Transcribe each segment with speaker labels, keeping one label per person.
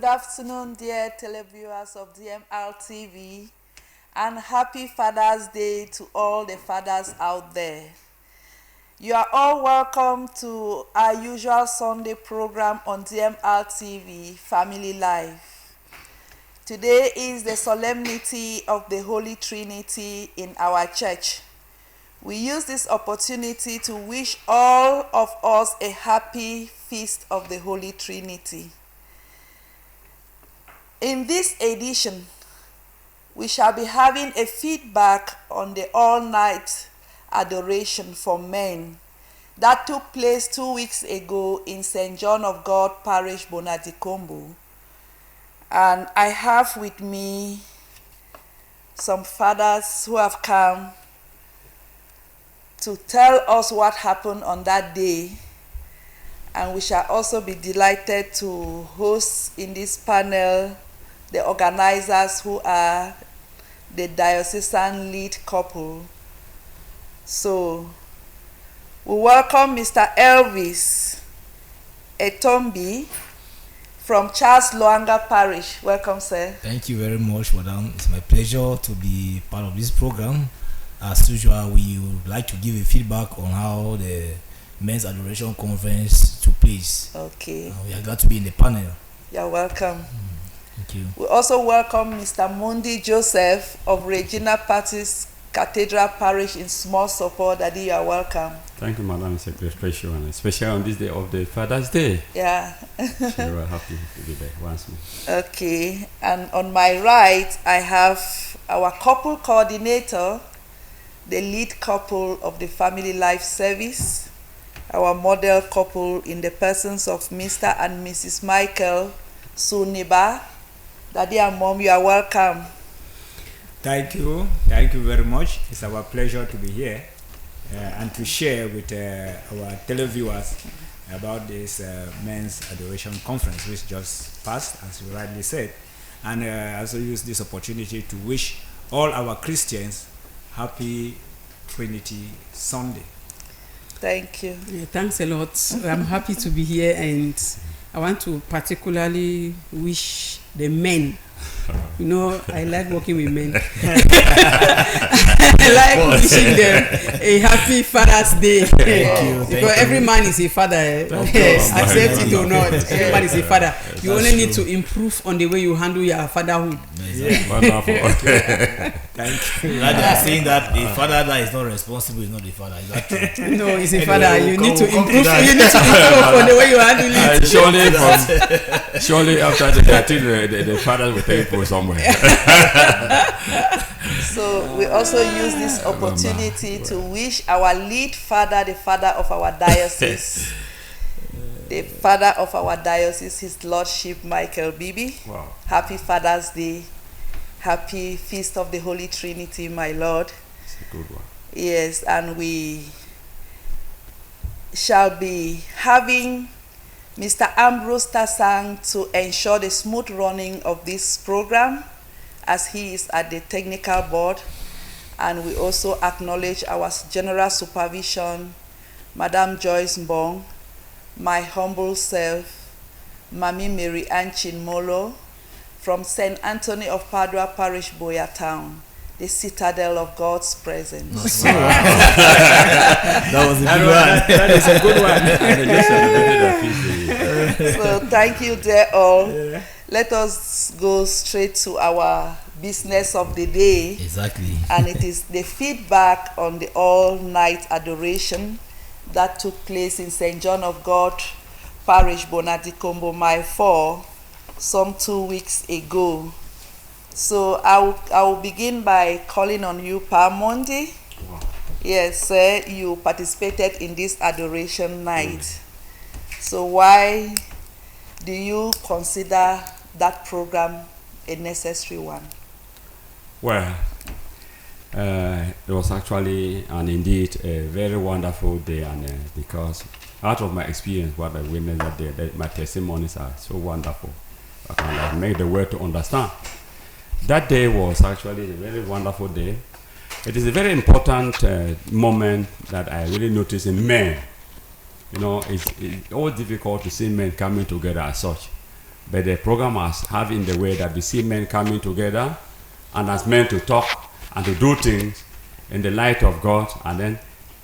Speaker 1: Good afternoon, dear televiewers of DMR TV, and happy Father's Day to all the fathers out there. You are all welcome to our usual Sunday program on DMR TV, Family Life. Today is the solemnity of the Holy Trinity in our church. We use this opportunity to wish all of us a happy feast of the Holy Trinity. In this edition, we shall be having a feedback on the all-night adoration for men that took place 2 weeks ago in St. John of God Parish, Bonadikombo. And I have with me some fathers who have come to tell us what happened on that day. And we shall also be delighted to host in this panel the organizers who are the diocesan lead couple. So, we welcome Mr. Elvis Etombi from Charles Loanga Parish. Welcome, sir.
Speaker 2: Thank you very much, madam. It's my pleasure to be part of this program. As usual, we would like to give a feedback on how the Men's Adoration Conference took place.
Speaker 1: Okay.
Speaker 2: We are glad to be in the panel.
Speaker 1: You're welcome.
Speaker 2: Thank you.
Speaker 1: We also welcome Mr. Mundi Joseph of Regina Baptist Cathedral Parish in Small Support. Daddy, you are welcome.
Speaker 3: Thank you, Madam. It's a great pleasure, and especially on this day of the Father's Day.
Speaker 1: Yeah.
Speaker 3: So we're happy to be there once more.
Speaker 1: Okay. And on my right, I have our couple coordinator, the lead couple of the Family Life Service, our model couple in the persons of Mr. and Mrs. Michael Suniba. Daddy and Mom, you are welcome.
Speaker 4: Thank you very much. It's our pleasure to be here and to share with our televiewers about this Men's Adoration Conference, which just passed, as you rightly said. And I also use this opportunity to wish all our Christians happy Trinity Sunday.
Speaker 1: Thank you.
Speaker 5: Yeah, thanks a lot. I'm happy to be here, and I want to particularly wish the men. You know, I like working with men. I like wishing them a happy Father's Day. Because every man is a father. Accept it or not, every man is a father. You only need to improve on the way you handle your fatherhood.
Speaker 3: Wonderful.
Speaker 2: Thank you. They are saying that a father that is not responsible is not a father. Is that true?
Speaker 5: No, he's a father. You need to improve. You need to improve on the way you handle it.
Speaker 3: Surely after the father will take you somewhere.
Speaker 1: So we also use this opportunity to wish our lead father, the father of our diocese, the father of our diocese, His Lordship Michael Bibi.
Speaker 3: Wow.
Speaker 1: Happy Father's Day. Happy Feast of the Holy Trinity, my Lord.
Speaker 3: It's a good one.
Speaker 1: Yes, and we shall be having Mr. Ambrose Tasang to ensure the smooth running of this program, as he is at the technical board. And we also acknowledge our general supervision, Madam Joyce Mbong, my humble self, Mami Mary Anchin Molo, from St. Anthony of Padua Parish, Boya Town, the citadel of God's presence.
Speaker 2: That was a good one.
Speaker 4: That is a good one.
Speaker 1: So thank you, dear all. Let us go straight to our business of the day.
Speaker 2: Exactly.
Speaker 1: And it is the feedback on the all-night adoration that took place in St. John of God Parish, Bonadikombo, Mile 4, some 2 weeks ago. So I will begin by calling on you, Pa Mondi.
Speaker 3: Wow.
Speaker 1: Yes, sir, you participated in this adoration night. So why do you consider that program a necessary one?
Speaker 3: Well, it was actually and indeed a very wonderful day, and because out of my experience, what I witnessed that day, that my testimonies are so wonderful. I can make the word to understand. That day was actually a very wonderful day. It is a very important moment that I really noticed in men. You know, it's always difficult to see men coming together as such. But the program has have in the way that we see men coming together and as men to talk and to do things in the light of God, and then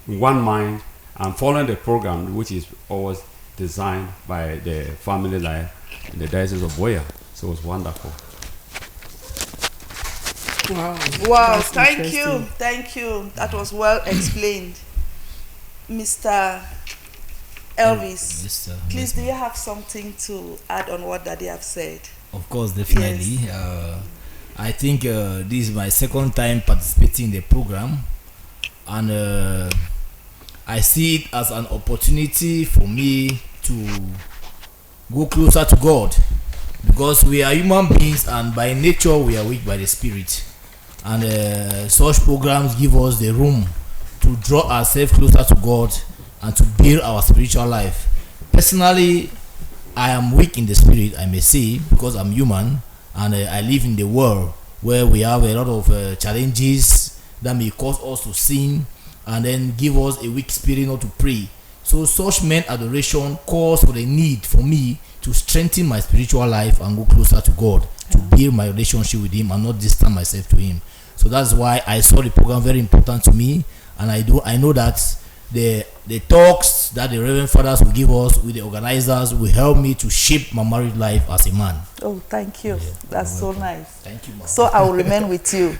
Speaker 3: in one mind and following the program, which is always designed by the family life in the Diocese of Boya. So it's wonderful.
Speaker 1: Wow,
Speaker 5: That's
Speaker 1: thank you.
Speaker 5: interesting.
Speaker 1: Thank you. That was well explained. Mr. Elvis,
Speaker 2: Yes, sir.
Speaker 1: please, do you have something to add on what Daddy have said?
Speaker 2: Of course, definitely. I think this is my second time participating in the program, and I see it as an opportunity for me to go closer to God, because we are human beings and by nature we are weak by the Spirit, and such programs give us the room to draw ourselves closer to God and to build our spiritual life. Personally, I am weak in the spirit, I may say, because I'm human, and I live in the world where we have a lot of challenges that may cause us to sin and then give us a weak spirit not to pray. So such men adoration calls for the need for me to strengthen my spiritual life and go closer to God, to build my relationship with Him and not distance myself to Him. So that's why I saw the program very important to me, and I know that the talks that the Reverend Fathers will give us with the organizers will help me to shape my married life as a man.
Speaker 1: Oh, thank you. That's so nice.
Speaker 2: Thank you, ma'am.
Speaker 1: So I will remain with you.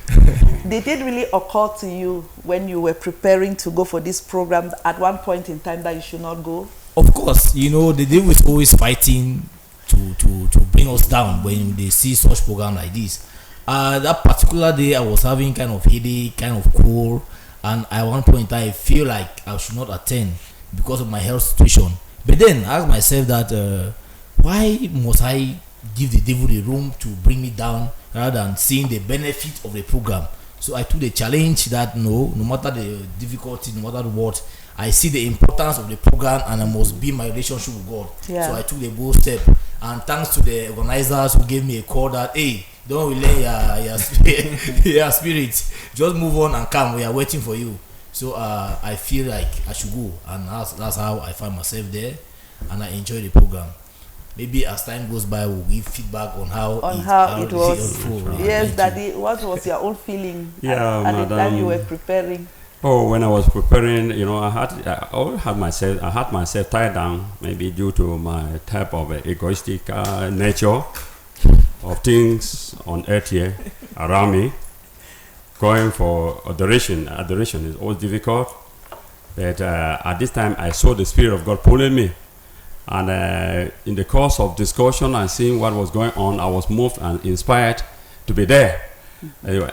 Speaker 1: Did it really occur to you when you were preparing to go for this program at one point in time that you should not go?
Speaker 2: Of course, you know, the devil is always fighting to bring us down when they see such program like this. That particular day, I was having kind of headache, kind of cold, and at one point in time, I feel like I should not attend because of my health situation. But then I asked myself that why must I give the devil the room to bring me down rather than seeing the benefit of the program? So I took the challenge that no matter the difficulty, no matter what, I see the importance of the program and I must build my relationship with God.
Speaker 1: Yeah.
Speaker 2: So I took the bold step, and thanks to the organizers who gave me a call that, hey, don't relay your spirit, just move on and come, we are waiting for you. So I feel like I should go, and that's how I find myself there, and I enjoy the program. Maybe as time goes by, we'll give feedback on how
Speaker 1: it was. Yes,
Speaker 2: Thank
Speaker 1: Daddy, what was your own feeling
Speaker 3: Yeah,
Speaker 1: at the time you
Speaker 3: madam.
Speaker 1: were preparing?
Speaker 3: Oh, when I was preparing, you know, I had myself tied down, maybe due to my type of egoistic nature of things on earth here around me. Going for adoration is always difficult, but at this time I saw the Spirit of God pulling me, and in the course of discussion and seeing what was going on, I was moved and inspired to be there.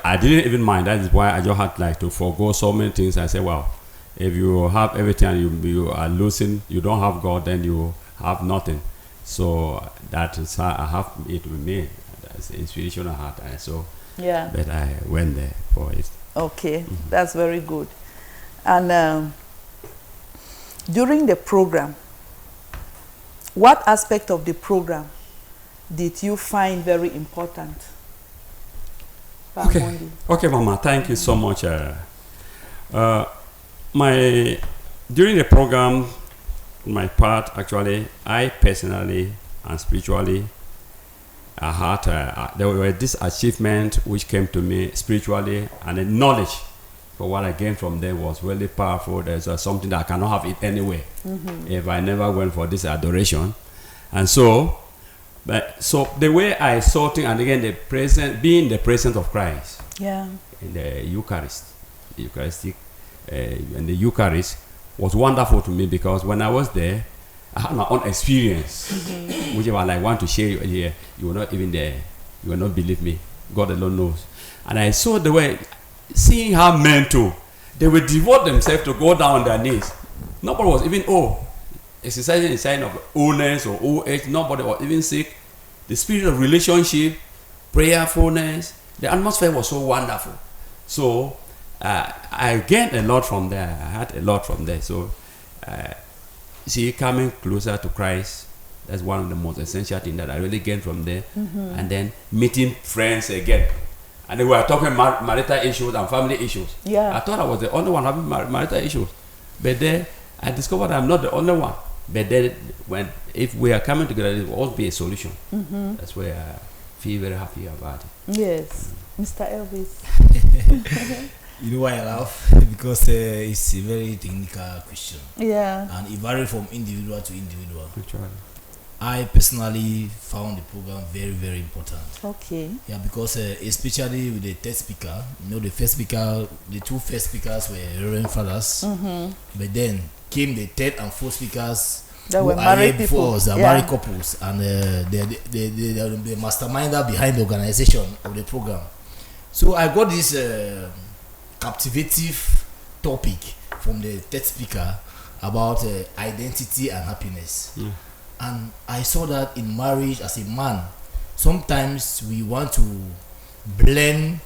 Speaker 3: I didn't even mind. That is why I just had like to forego so many things. I said, well, if you have everything and you are losing, you don't have God, then you have nothing. So that is how I have it with me. That's the inspiration I had. And so
Speaker 1: Yeah.
Speaker 3: that I went there for it.
Speaker 1: Okay, that's very good. And during the program, what aspect of the program did you find very important?
Speaker 3: Okay, Mama, thank you so much. During the program, my part actually, I personally and spiritually, I had there were this achievement which came to me spiritually, and the knowledge for what I gained from them was really powerful. There's something that I cannot have it anywhere if I never went for this adoration, and so the way I saw things, and again being the presence of Christ,
Speaker 1: Yeah.
Speaker 3: in the Eucharistic, and the Eucharist was wonderful to me, because when I was there, I had my own experience, which I want to share here. You were not even there. You will not believe me. God alone knows. And I saw the way, seeing how men too, they would devote themselves to go down on their knees. Nobody was even exercising a sign of oldness or old age. Nobody was even sick. The spirit of relationship, prayerfulness, the atmosphere was so wonderful. So I gained a lot from there. I had a lot from there. So see, coming closer to Christ, that's one of the most essential things that I really gained from there. And then meeting friends again. And then we were talking marital issues and family issues.
Speaker 1: Yeah.
Speaker 3: I thought I was the only one having marital issues. But then I discovered I'm not the only one. But then, if we are coming together, it will always be a solution. That's where I feel very happy about it.
Speaker 1: Yes, Mr. Elvis.
Speaker 2: You know why I laugh? Because it's a very technical question.
Speaker 1: Yeah.
Speaker 2: And it varies from individual to individual.
Speaker 3: Actually.
Speaker 2: I personally found the program very, very important.
Speaker 1: Okay.
Speaker 2: Yeah, because especially with the third speaker, the first speaker, the two first speakers were Reverend Fathers, but then came the third and fourth speakers
Speaker 1: They
Speaker 2: who
Speaker 1: were
Speaker 2: are
Speaker 1: married
Speaker 2: here before
Speaker 1: people.
Speaker 2: us, they are
Speaker 1: Yeah.
Speaker 2: married couples, and they are the masterminder behind the organization of the program. So I got this captivative topic from the third speaker about identity and happiness. And I saw that in marriage as a man, sometimes we want to blend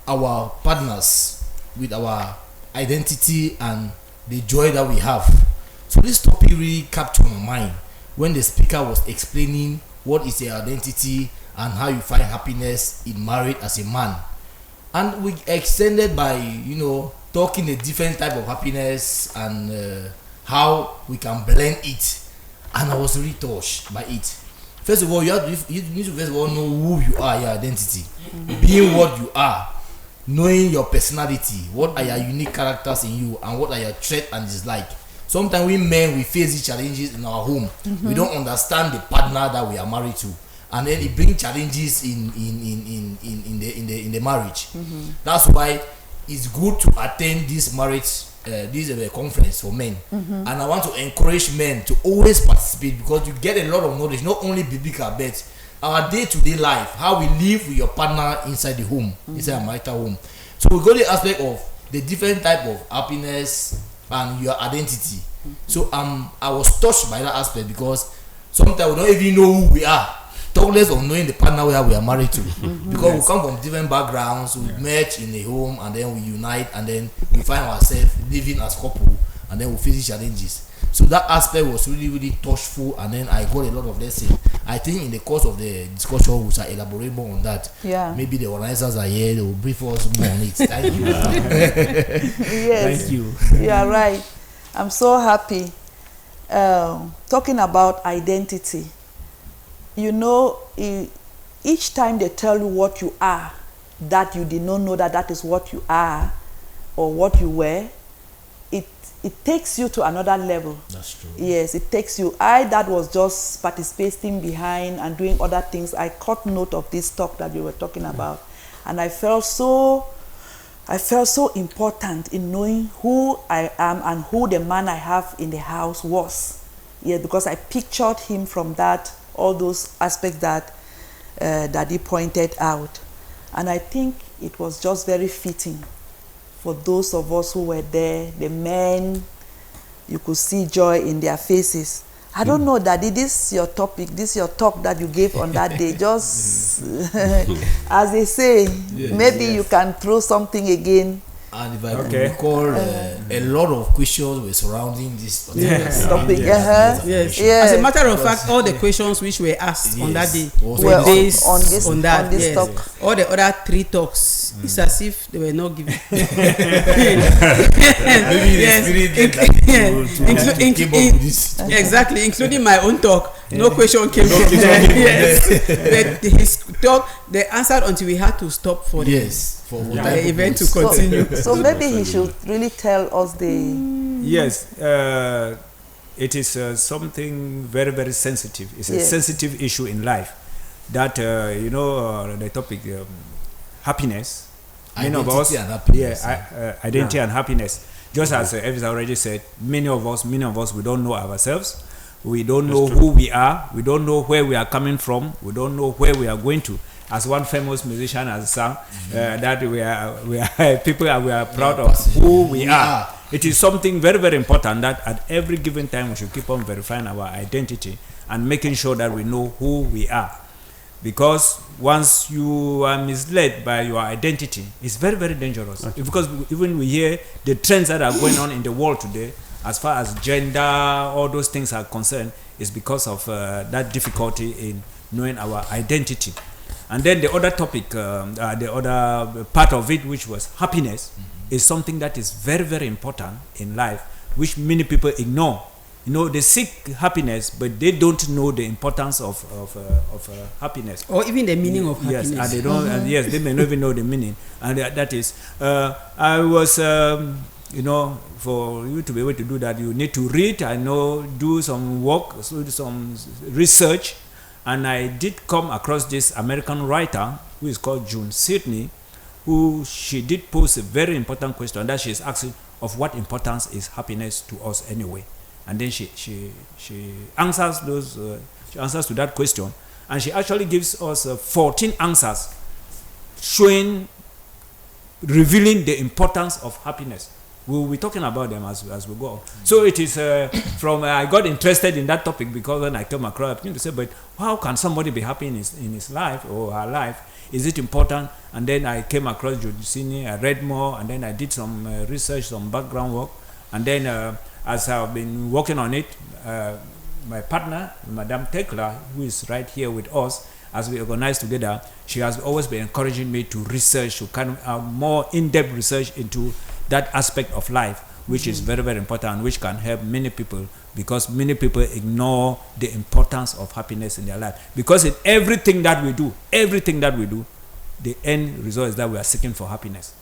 Speaker 2: our partners with our identity and the joy that we have. So this topic really captured my mind when the speaker was explaining what is your identity and how you find happiness in marriage as a man. And we extended by, talking a different type of happiness and how we can blend it. And I was really touched by it. First of all, you need to first of all know who you are, your identity. Being what you are, knowing your personality, what are your unique characters in you, and what are your traits and dislike. Sometimes we men, we face these challenges in our home. We don't understand the partner that we are married to, and then it brings challenges in the marriage. That's why it's good to attend this marriage conference for men, and I want to encourage men to always participate, because you get a lot of knowledge, not only biblical, but our day-to-day life, how we live with your partner inside the home, inside a marital home. So we got the aspect of the different type of happiness and your identity. So I was touched by that aspect, because sometimes we don't even know who we are, talk less of knowing the partner we are married to, because we come from different backgrounds, we merge in a home, and then we unite, and then we find ourselves living as couple, and then we face challenges. So that aspect was really, really touchful, and then I got a lot of lessons. I think in the course of the discussion, we shall elaborate more on that.
Speaker 1: Yeah.
Speaker 2: Maybe the organizers are here, they will brief us more on it. Thank you.
Speaker 1: Yes.
Speaker 2: Thank you.
Speaker 1: You are right. I'm so happy. Talking about identity. Each time they tell you what you are, that you did not know that is what you are or what you were, it takes you to another level.
Speaker 2: That's true.
Speaker 1: Yes, it takes you. That was just participating behind and doing other things. I caught note of this talk that you were talking about, and I felt so important in knowing who I am and who the man I have in the house was. Yeah, because I pictured him from that, all those aspects that Daddy pointed out. And I think it was just very fitting for those of us who were there, the men, you could see joy in their faces. I don't know, Daddy, this is your topic, this is your talk that you gave on that day. Just, as they say, maybe you can throw something again.
Speaker 2: And if I could recall, a lot of questions were surrounding this particular
Speaker 1: topic.
Speaker 5: Yes. As a matter of fact, all the questions which were asked on that day were based on this talk. All the other 3 talks, it's as if they were not given. Exactly, including my own talk. No question came from there. But his talk, they answered until we had to stop for the event to continue.
Speaker 1: So maybe he should really tell us the...
Speaker 4: Yes, it is something very, very sensitive. It's a sensitive issue in life. That, the topic, happiness.
Speaker 2: Identity and happiness.
Speaker 4: Identity and happiness. Just as Elvis already said, many of us, we don't know ourselves. We don't know who we are. We don't know where we are coming from. We don't know where we are going to. As one famous musician has sung, that we are people and we are proud of who we are. It is something very, very important that at every given time we should keep on verifying our identity and making sure that we know who we are. Because once you are misled by your identity, it's very, very dangerous. Because even we hear the trends that are going on in the world today, as far as gender, all those things are concerned, is because of that difficulty in knowing our identity. And then the other topic, the other part of it, which was happiness, is something that is very, very important in life, which many people ignore. they seek happiness, but they don't know the importance of happiness,
Speaker 5: or even the meaning of
Speaker 4: yes,
Speaker 5: happiness.
Speaker 4: and they don't. And yes, they may not even know the meaning, and that is. I was, for you to be able to do that, you need to read. Do some work, so do some research, and I did come across this American writer who is called June Sidney, who she did pose a very important question that she is asking of what importance is happiness to us anyway, and then she answers those she answers to that question, and she actually gives us 14 answers revealing the importance of happiness. We will be talking about them as we go on. So it is I got interested in that topic because when I came across, I began to say, but how can somebody be happy in his life or her life? Is it important? And then I came across Judicini, I read more, and then I did some research, some background work. And then as I've been working on it, my partner, Madame Tekla, who is right here with us, as we organize together, she has always been encouraging me to research, to kind of more in-depth research into that aspect of life, which is very, very important, which can help many people, because many people ignore the importance of happiness in their life. Because in everything that we do, the end result is that we are seeking for happiness.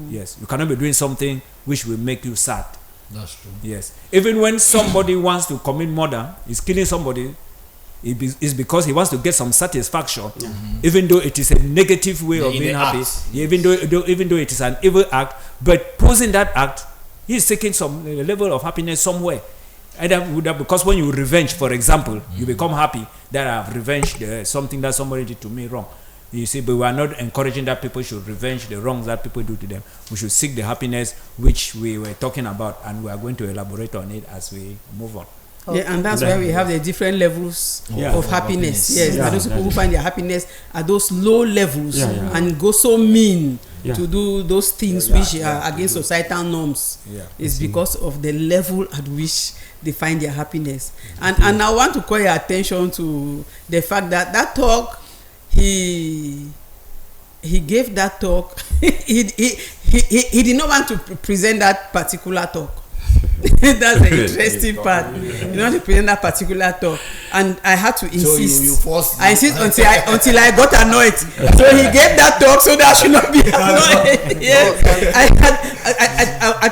Speaker 4: Yes, you cannot be doing something which will make you sad.
Speaker 2: That's true.
Speaker 4: Yes, even when somebody wants to commit murder, is killing somebody, it's because he wants to get some satisfaction, even though it is a negative way of being happy, even though it is an evil act. But posing that act, he is seeking some level of happiness somewhere. Either because when you revenge, for example, you become happy that I have revenged something that somebody did to me wrong. You see, but we are not encouraging that people should revenge the wrongs that people do to them. We should seek the happiness which we were talking about, and we are going to elaborate on it as we move on.
Speaker 5: Yeah, and that's why we have the different levels of happiness. Yes, and those people who find their happiness at those low levels and go so mean to do those things which are against societal norms. It's because of the level at which they find their happiness. And I want to call your attention to the fact that talk, he gave that talk. he did not want to present that particular talk. That's the interesting part. You know, to present that particular talk, and I had to insist.
Speaker 2: So you forced.
Speaker 5: I insist until I got annoyed. So he gave that talk so that I should not be annoyed. Yes,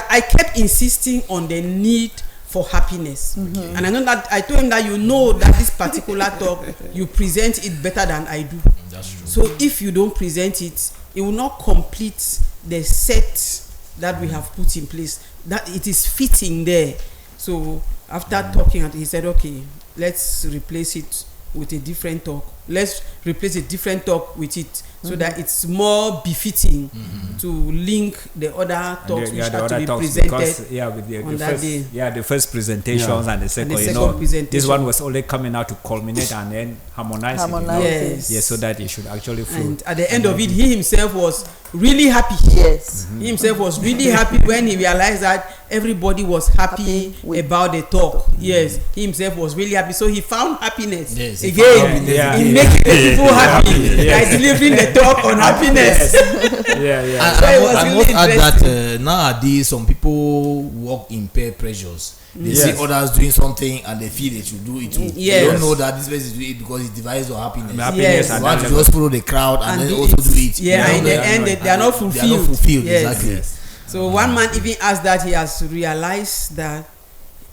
Speaker 5: I kept insisting on the need for happiness, and I know that I told him that that this particular talk you present it better than I do.
Speaker 2: That's true.
Speaker 5: So if you don't present it, it will not complete the set that we have put in place, that it is fitting there. So after talking, he said, okay, let's replace it with a different talk. Let's replace a different talk with it, so that it's more befitting to link the other talks which have to be presented on that day.
Speaker 4: Yeah, the first presentations and the second, this one was only coming out to culminate and then harmonize. Yes, so that it should actually flow.
Speaker 5: And at the end of it, he himself was really happy.
Speaker 1: Yes.
Speaker 5: He himself was really happy when he realized that everybody was happy about the talk. Yes, he himself was really happy. So he found happiness again in making people happy by delivering the talk on happiness.
Speaker 2: I must add that nowadays some people work in peer pressures. They see others doing something and they feel they should do it too. They don't know that this person is doing it because it divides your happiness. You want to just follow the crowd and then also do it.
Speaker 5: Yeah, in the end they are not fulfilled.
Speaker 2: Exactly.
Speaker 5: Yes. So one man even asked that he has realized that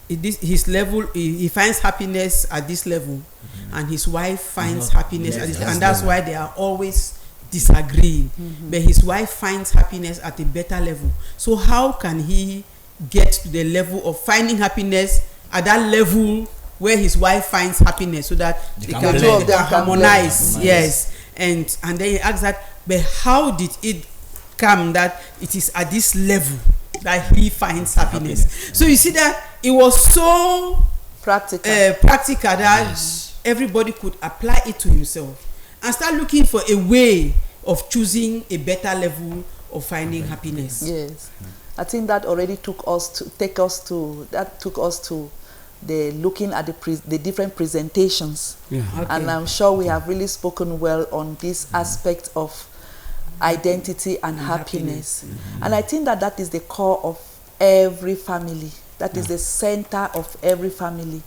Speaker 5: his level, he finds happiness at this level, and his wife finds happiness at this level, and that's why they are always disagreeing. But his wife finds happiness at a better level. So how can he get to the level of finding happiness at that level where his wife finds happiness, so that they can harmonize? Yes. And then he asks that, but how did it come that it is at this level that he finds happiness? So you see that it was so practical that everybody could apply it to himself and start looking for a way of choosing a better level of finding happiness.
Speaker 1: Yes. I think that already took us to the looking at the different presentations. And I'm sure we have really spoken well on this aspect of identity and happiness. And I think that is the core of every family. that is the center of every family.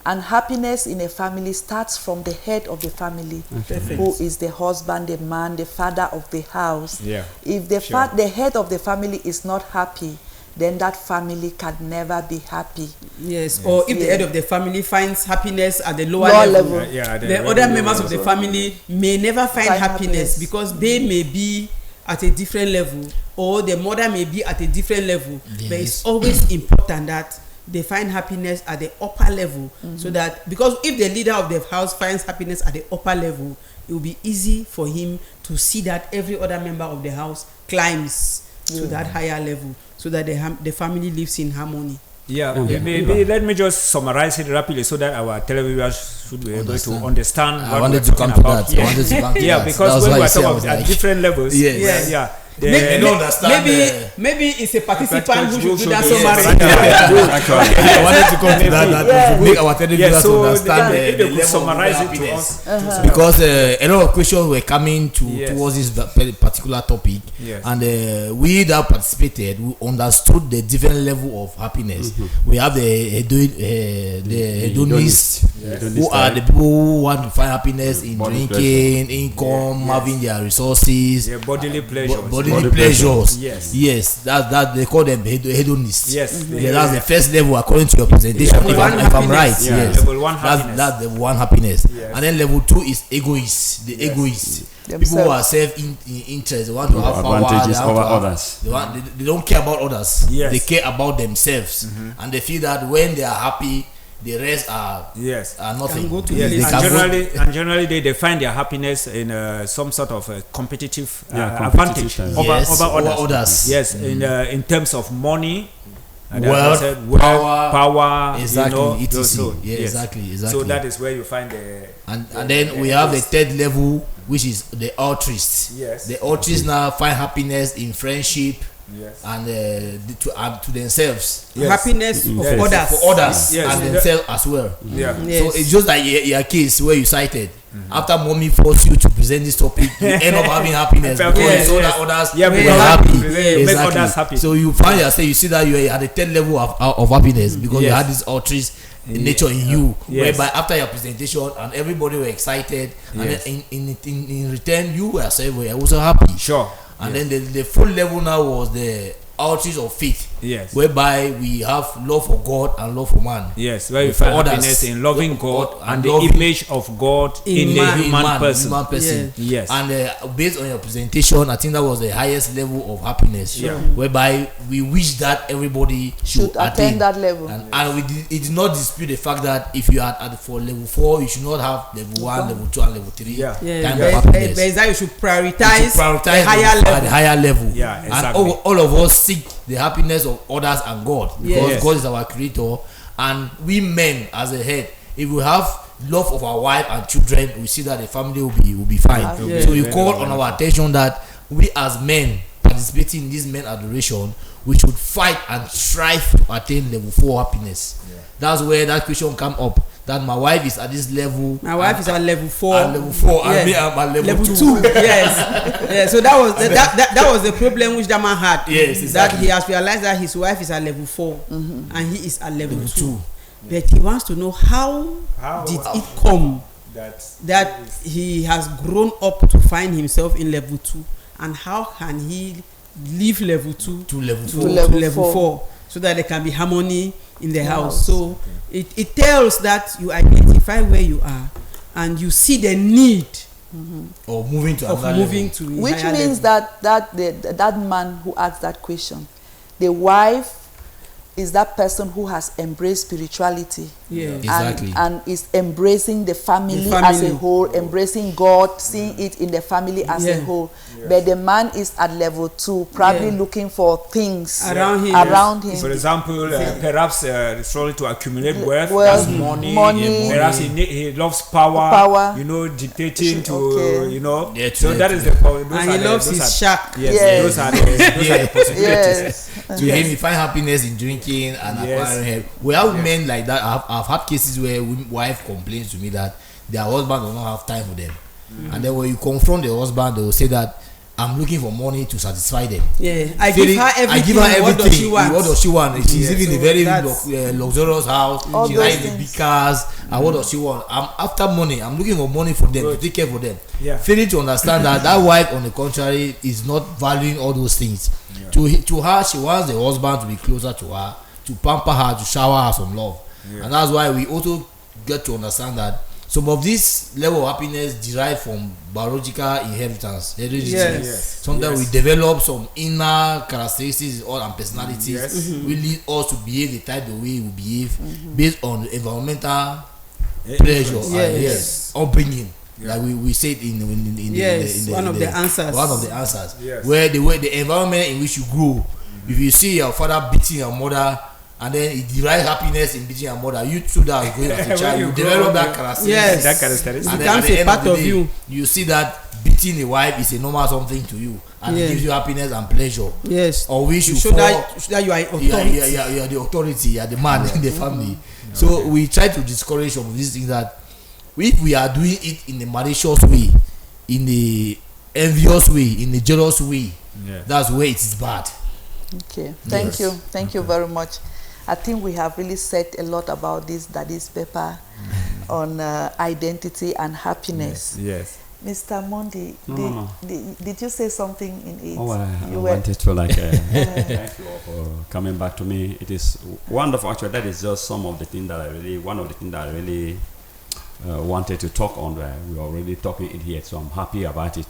Speaker 1: And happiness in a family starts from the head of the family, who is the husband, the man, the father of the house.
Speaker 4: Yeah.
Speaker 1: If the the head of the family is not happy, then that family can never be happy.
Speaker 5: Yes, or if the head of the family finds happiness at the lower level, the other members of the family may never find happiness because they may be at a different level, or the mother may be at a different level. But it's always important that they find happiness at the upper level, so that, because if the leader of the house finds happiness at the upper level, it will be easy for him to see that every other member of the house climbs to that higher level, so that the family lives in harmony.
Speaker 4: Maybe let me just summarize it rapidly so that our televiewers should be able to understand what
Speaker 2: I wanted
Speaker 4: we're
Speaker 2: to come
Speaker 4: talking
Speaker 2: to
Speaker 4: about
Speaker 2: that. I wanted to come to that.
Speaker 4: Because when we're talking about at different levels,
Speaker 2: They don't understand.
Speaker 5: Maybe it's a participant who should do that summary.
Speaker 2: I wanted to come to that. Make our televiewers understand the level of happiness. Because a lot of questions were coming towards this particular topic, and we that participated, we understood the different level of happiness. We have the hedonists, who are the people who want to find happiness in drinking, income, having their resources,
Speaker 4: bodily pleasures.
Speaker 2: Bodily pleasures. Yes, that they call them hedonists. That's the first level according to your presentation. If I'm right,
Speaker 4: level one happiness.
Speaker 2: That's the one happiness. And then level 2 is egoists. The egoists. People who are self-interest, they want to have
Speaker 3: advantages
Speaker 2: power,
Speaker 3: over others.
Speaker 2: They don't care about others.
Speaker 4: Yes.
Speaker 2: They care about themselves, and they feel that when they are happy, the rest are nothing.
Speaker 4: And generally they find their happiness in some sort of a competitive advantage over others. Yes, in terms of money,
Speaker 2: wealth,
Speaker 4: power,
Speaker 2: exactly,
Speaker 4: exactly. So that is where you find
Speaker 2: and then we have the third level, which is the altruists. The altruists now find happiness in friendship. And to themselves,
Speaker 5: happiness of others,
Speaker 2: for others, and themselves as well. So it's just like your case where you cited. After mommy forced you to present this topic, you end up having happiness because you saw that others were happy.
Speaker 4: Make others happy.
Speaker 2: So you find yourself, you see that you are at the third level of happiness because you had this altruist nature in you, whereby after your presentation and everybody were excited, and then in return you yourself were also happy. And then the full level now was the outreach of faith, whereby we have love for God and love for man.
Speaker 4: Where you find happiness in loving God and the image of God in the human person.
Speaker 2: And based on your presentation, I think that was the highest level of happiness, whereby we wish that everybody should attain
Speaker 1: that level.
Speaker 2: And it did not dispute the fact that if you are for level 4, you should not have level 1, level 2, and level 3 time of happiness.
Speaker 5: But is that you should prioritize the higher level.
Speaker 2: And all of us seek the happiness of others and God, because God is our creator, and we men as a head, if we have love of our wife and children, we see that the family will be fine. So you call on our attention that we as men participating in this men adoration, we should fight and strive to attain level 4 happiness. That's where that question come up, that my wife is at this level.
Speaker 5: My wife is at level 4.
Speaker 2: And level 4, and me I'm at level 2.
Speaker 5: So that was the problem which that man had.
Speaker 2: That
Speaker 5: he has realized that his wife is at level 4, and he is at level 2. But he wants to know how did it come that he has grown up to find himself in level 2, and how can he leave level 2
Speaker 2: to level 4
Speaker 5: to level 4, so that there can be harmony in the house. So it tells that you identify where you are and you see the need
Speaker 2: of moving to
Speaker 1: which means that man who asked that question, the wife is that person who has embraced spirituality and is embracing the family as a whole, embracing God, seeing it in the family as a whole. But the man is at level 2, probably looking for things around him.
Speaker 4: For example, perhaps trying to accumulate wealth, that's money. Perhaps he loves power, dictating to, so that is the power.
Speaker 5: And he loves his shack.
Speaker 4: Those are the possibilities.
Speaker 2: To him, he find happiness in drinking and acquiring help. We have men like that. I've had cases where wife complains to me that their husband does not have time for them, and then when you confront the husband, they will say that I'm looking for money to satisfy them.
Speaker 5: Yeah, I give her everything.
Speaker 2: I give her everything.
Speaker 5: What does she want?
Speaker 2: What does she want? She's living in a very
Speaker 5: that's-
Speaker 2: luxurious house.
Speaker 1: All
Speaker 2: She
Speaker 1: those
Speaker 2: likes the
Speaker 1: things.
Speaker 2: big cars. And what does she want? I'm after money. I'm looking for money for them to take care for them.
Speaker 4: Yeah.
Speaker 2: Failing to understand that wife, on the contrary, is not valuing all those things. To her, she wants the husband to be closer to her, to pamper her, to shower her some love. And that's why we also get to understand that some of this level of happiness derive from biological inheritance, heredity.
Speaker 5: Yes.
Speaker 2: Sometimes we develop some inner characteristics or and personalities we lead us to behave the type of way we behave based on environmental pressure
Speaker 5: Yes.
Speaker 2: upbringing. Like we said in
Speaker 5: One of the answers.
Speaker 2: One of the answers.
Speaker 4: Yes.
Speaker 2: Where the environment in which you grow, if you see your father beating your mother, and then it derives happiness in beating your mother, you too that are going as a child, you develop that characteristic.
Speaker 5: Yes.
Speaker 4: That characteristic.
Speaker 2: And
Speaker 5: It
Speaker 2: then at
Speaker 5: becomes
Speaker 2: the
Speaker 5: a
Speaker 2: end
Speaker 5: part
Speaker 2: the
Speaker 5: of
Speaker 2: day,
Speaker 5: you.
Speaker 2: You see that beating a wife is a normal something to you, and
Speaker 5: Yeah.
Speaker 2: it gives you happiness and pleasure.
Speaker 5: Yes.
Speaker 2: Or which you
Speaker 5: show
Speaker 2: fall,
Speaker 5: that you are authority.
Speaker 2: you are the authority, you are the man in the family. So we try to discourage some of these things, that if we are doing it in a malicious way, in a envious way, in a jealous way, that's where it is bad.
Speaker 1: Okay, thank you very much. I think we have really said a lot about this daddy's paper on identity and happiness.
Speaker 4: Yes.
Speaker 1: Mr. Mondi,
Speaker 3: No.
Speaker 1: did you say something in it?
Speaker 3: Oh, I
Speaker 1: You
Speaker 3: wanted to thank you all for coming back to me. It is wonderful. Actually, that is just some of the things that one of the things that I really wanted to talk on. We are already talking in here, so I'm happy about it.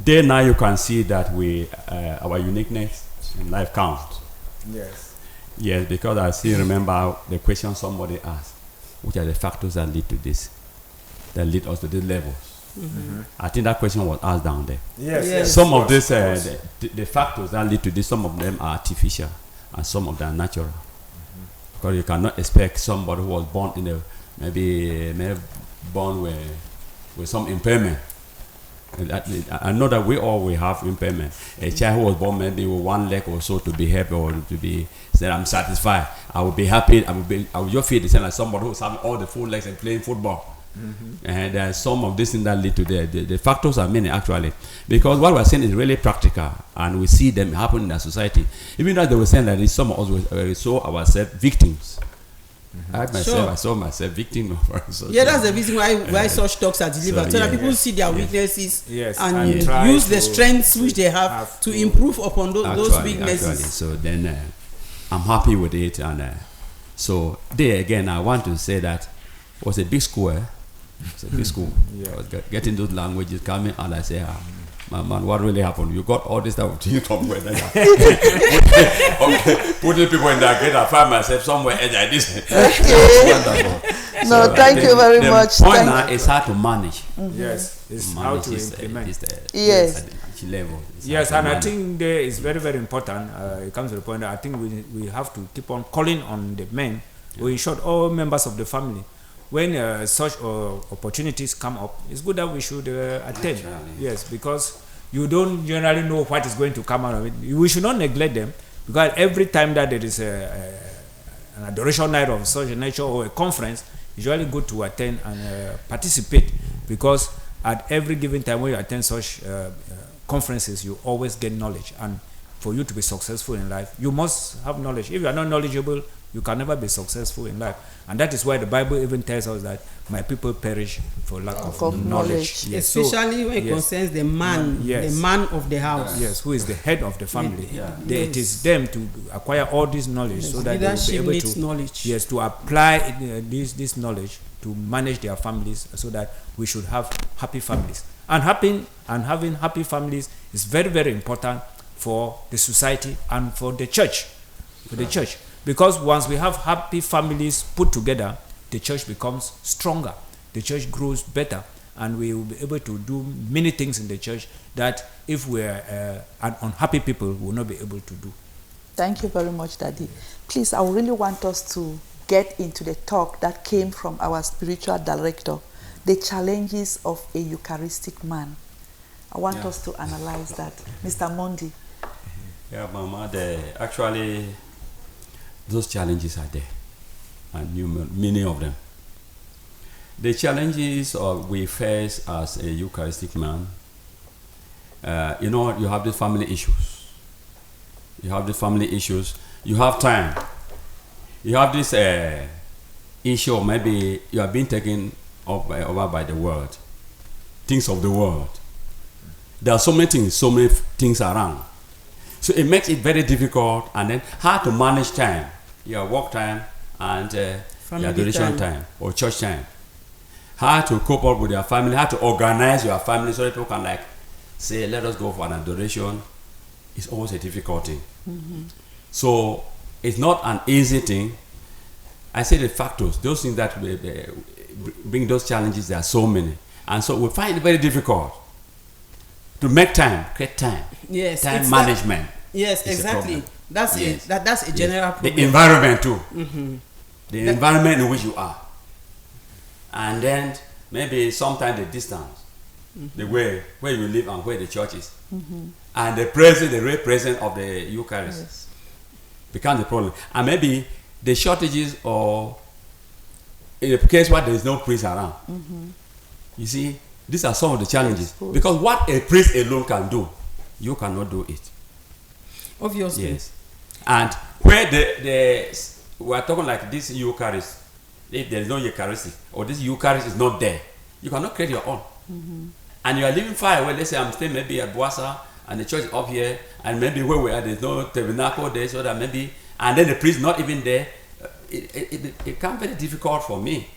Speaker 3: There now you can see that our uniqueness in life counts.
Speaker 4: Yes.
Speaker 3: Yes, because I still remember the question somebody asked, which are the factors that lead to this, that lead us to this level. I think that question was asked down there.
Speaker 4: Yes.
Speaker 3: Some of this, the factors that lead to this, some of them are artificial and some of them are natural. Because you cannot expect somebody who was born in a maybe born with some impairment. I know that we all will have impairment. A child who was born maybe with one leg or so to be happy or to be said, I'm satisfied, I will be happy, I will just feel the same like somebody who's having all the full legs and playing football. And there are some of these things that lead to the factors are many actually, because what we're saying is really practical and we see them happen in our society. Even though they were saying that some of us we saw ourselves victims. I saw myself victim of social.
Speaker 5: Yeah, that's the reason why such talks are delivered, so that people see their weaknesses and
Speaker 4: try
Speaker 5: use
Speaker 4: to
Speaker 5: the strengths which they have to improve upon those weaknesses.
Speaker 3: Actually, so then I'm happy with it, and so there again I want to say that it was a big school. It's a big school. I was getting those languages coming, and I say, my man, what really happened? You got all this type of things from where? Okay, putting people in that gate, I find myself somewhere else like this.
Speaker 1: Okay. No,
Speaker 3: So
Speaker 1: thank you very much.
Speaker 3: The point now is how to manage.
Speaker 4: Yes. It's how
Speaker 3: Manage
Speaker 4: to
Speaker 3: this,
Speaker 4: implement.
Speaker 1: Yes.
Speaker 3: at each level. It's
Speaker 4: Yes,
Speaker 3: how to
Speaker 4: and I
Speaker 3: manage.
Speaker 4: think there is very, very important. It comes to the point that I think we have to keep on calling on the men, or in short, all members of the family. When such opportunities come up, it's good that we should attend.
Speaker 3: Naturally.
Speaker 4: Yes, because you don't generally know what is going to come out of it. We should not neglect them, because every time that there is an adoration night of such a nature or a conference, it's really good to attend and participate, because at every given time when you attend such conferences, you always get knowledge. And for you to be successful in life, you must have knowledge. If you are not knowledgeable, you can never be successful in life. And that is why the Bible even tells us that my people perish for lack of knowledge. Yes. So,
Speaker 5: Especially when it concerns the man,
Speaker 4: Yes.
Speaker 5: the man of the house.
Speaker 4: yes, who is the head of the family. It is them to acquire all this knowledge, so that they will be
Speaker 5: Leadership
Speaker 4: able
Speaker 5: needs
Speaker 4: to
Speaker 5: knowledge.
Speaker 4: yes, to apply this knowledge to manage their families, so that we should have happy families. And having happy families is very, very important for the society and for the church. Because once we have happy families put together, the church becomes stronger, the church grows better, and we will be able to do many things in the church that if we're unhappy people, we will not be able to do.
Speaker 1: Thank you very much, Daddy. Please, I really want us to get into the talk that came from our spiritual director, the challenges of a Eucharistic man. I want us to analyze that. Mr. Mondi.
Speaker 3: Yeah, Mama, actually, those challenges are there, and many of them. The challenges we face as a Eucharistic man you know, you have the family issues. You have the family issues. You have time. You have this issue of maybe you are being taken over by the world, things of the world. There are so many things around. So it makes it very difficult, and then hard to manage time, your work time and your adoration time or church time. How to cope up with your family, how to organize your family so that people can like say, let us go for an adoration. It's always a difficulty. So it's not an easy thing. I say the factors, those things that bring those challenges, there are so many. And so we find it very difficult to make time, create time.
Speaker 5: Yes,
Speaker 3: time management.
Speaker 5: Yes, exactly. That's that's a general problem.
Speaker 3: The environment too. The environment in which you are. And then maybe sometimes the distance, the way where you live and where the church is. And the real presence of the Eucharist becomes a problem. And maybe the shortages, or in a case where there is no priest around. You see, these are some of the challenges. Because what a priest alone can do, you cannot do it.
Speaker 5: Obviously.
Speaker 3: Yes. And where we are talking like this Eucharist, if there is no Eucharistic, or this Eucharist is not there, you cannot create your own. And you are living far away. Let's say I'm staying maybe at Boasa, and the church is up here, and maybe where we are, there's no tabernacle there, so that maybe, and then the priest not even there. It becomes very difficult for me.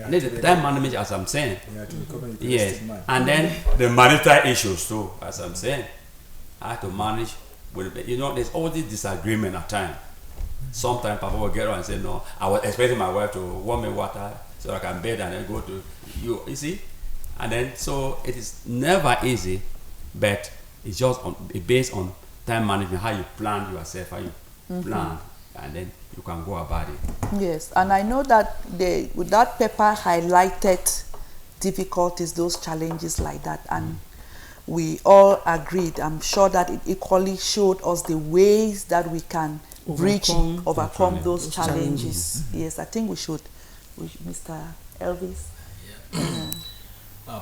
Speaker 3: And then the time management, as I'm saying. Yes. And then the marital issues too, as I'm saying. I have to manage with, you know, there's all this disagreement at times. Sometimes Papa will get on and say, no, I was expecting my wife to warm me water so I can bathe and then go to you. You see? And then, so it is never easy, but it's just based on time management, how you plan yourself, how you plan, and then you can go about it.
Speaker 1: Yes, and I know that with that paper highlighted difficulties, those challenges like that, and we all agreed. I'm sure that it equally showed us the ways that we can overcome those challenges. Yes, I think we should. Mr. Elvis.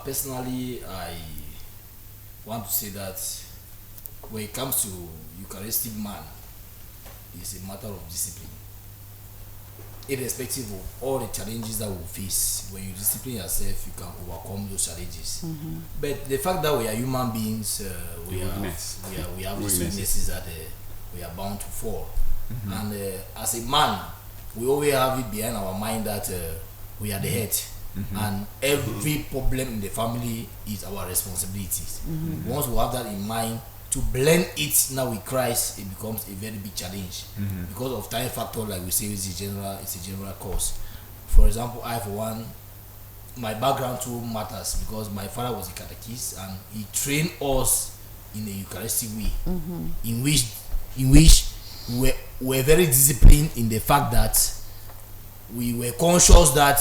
Speaker 2: Personally, I want to say that when it comes to Eucharistic man, it's a matter of discipline. Irrespective of all the challenges that we face, when you discipline yourself, you can overcome those challenges. But the fact that we are human beings, we have these weaknesses that we are bound to fall. And as a man, we always have it behind our mind that we are the head. And every problem in the family is our responsibilities. Once we have that in mind, to blend it now with Christ, it becomes a very big challenge because of time factor. Like we say, it's a general cause. For example, I for one, my background too matters because my father was a catechist and he trained us in a Eucharistic way, in which we were very disciplined in the fact that we were conscious that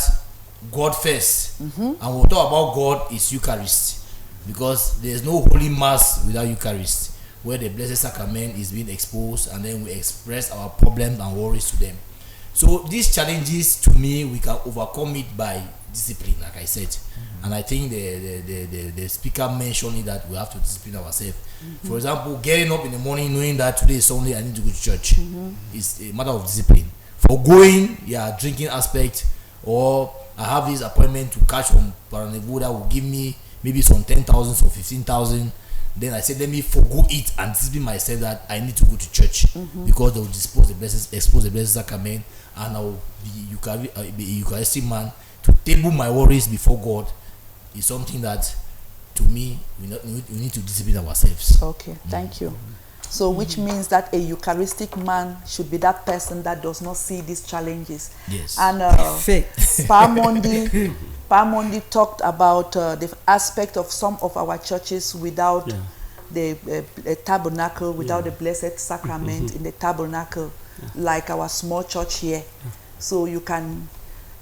Speaker 2: God first, and we'll talk about God is Eucharist, because there's no holy mass without Eucharist, where the Blessed Sacrament is being exposed, and then we express our problems and worries to them. So these challenges, to me, we can overcome it by discipline, like I said. And I think the speaker mentioned that we have to discipline ourselves. For example, getting up in the morning knowing that today is Sunday, I need to go to church, is a matter of discipline. For going, drinking aspect, or I have this appointment to catch on Paranevu that will give me maybe some 10,000 or 15,000. Then I said, let me forgo it and discipline myself that I need to go to church because they will expose the Blessed Sacrament, and I will be a Eucharistic man. To table my worries before God is something that, to me, we need to discipline ourselves.
Speaker 1: Okay, thank you. So which means that a Eucharistic man should be that person that does not see these challenges.
Speaker 2: Yes.
Speaker 1: And Pamondi talked about the aspect of some of our churches without the tabernacle, without the Blessed Sacrament in the tabernacle, like our small church here. So you can,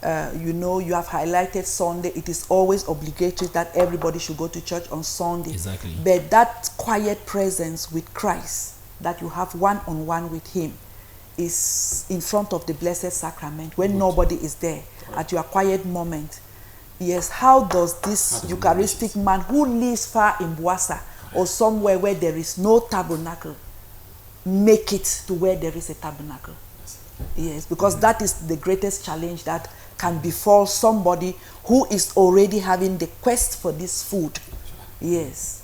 Speaker 1: you have highlighted Sunday. It is always obligatory that everybody should go to church on Sunday.
Speaker 2: Exactly.
Speaker 1: But that quiet presence with Christ, that you have one-on-one with Him, is in front of the Blessed Sacrament when nobody is there, at your quiet moment. Yes, how does this Eucharistic man who lives far in Boasa, or somewhere where there is no tabernacle, make it to where there is a tabernacle. Yes, because that is the greatest challenge that can befall somebody who is already having the quest for this food. Yes.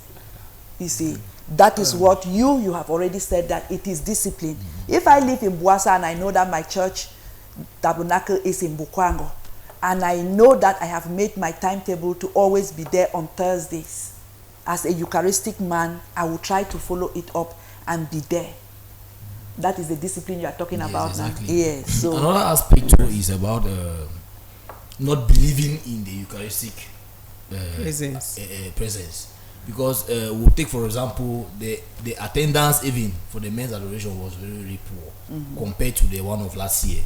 Speaker 1: You see, that is what you have already said, that it is discipline. If I live in Buasa and I know that my church tabernacle is in Bukwango, and I know that I have made my timetable to always be there on Thursdays, as a Eucharistic man, I will try to follow it up and be there. That is the discipline you are talking about
Speaker 2: exactly.
Speaker 1: now. Yes. So
Speaker 2: another aspect too is about not believing in the Eucharistic presence. Because we'll take, for example, the attendance even for the men's adoration was very, very poor compared to the one of last year.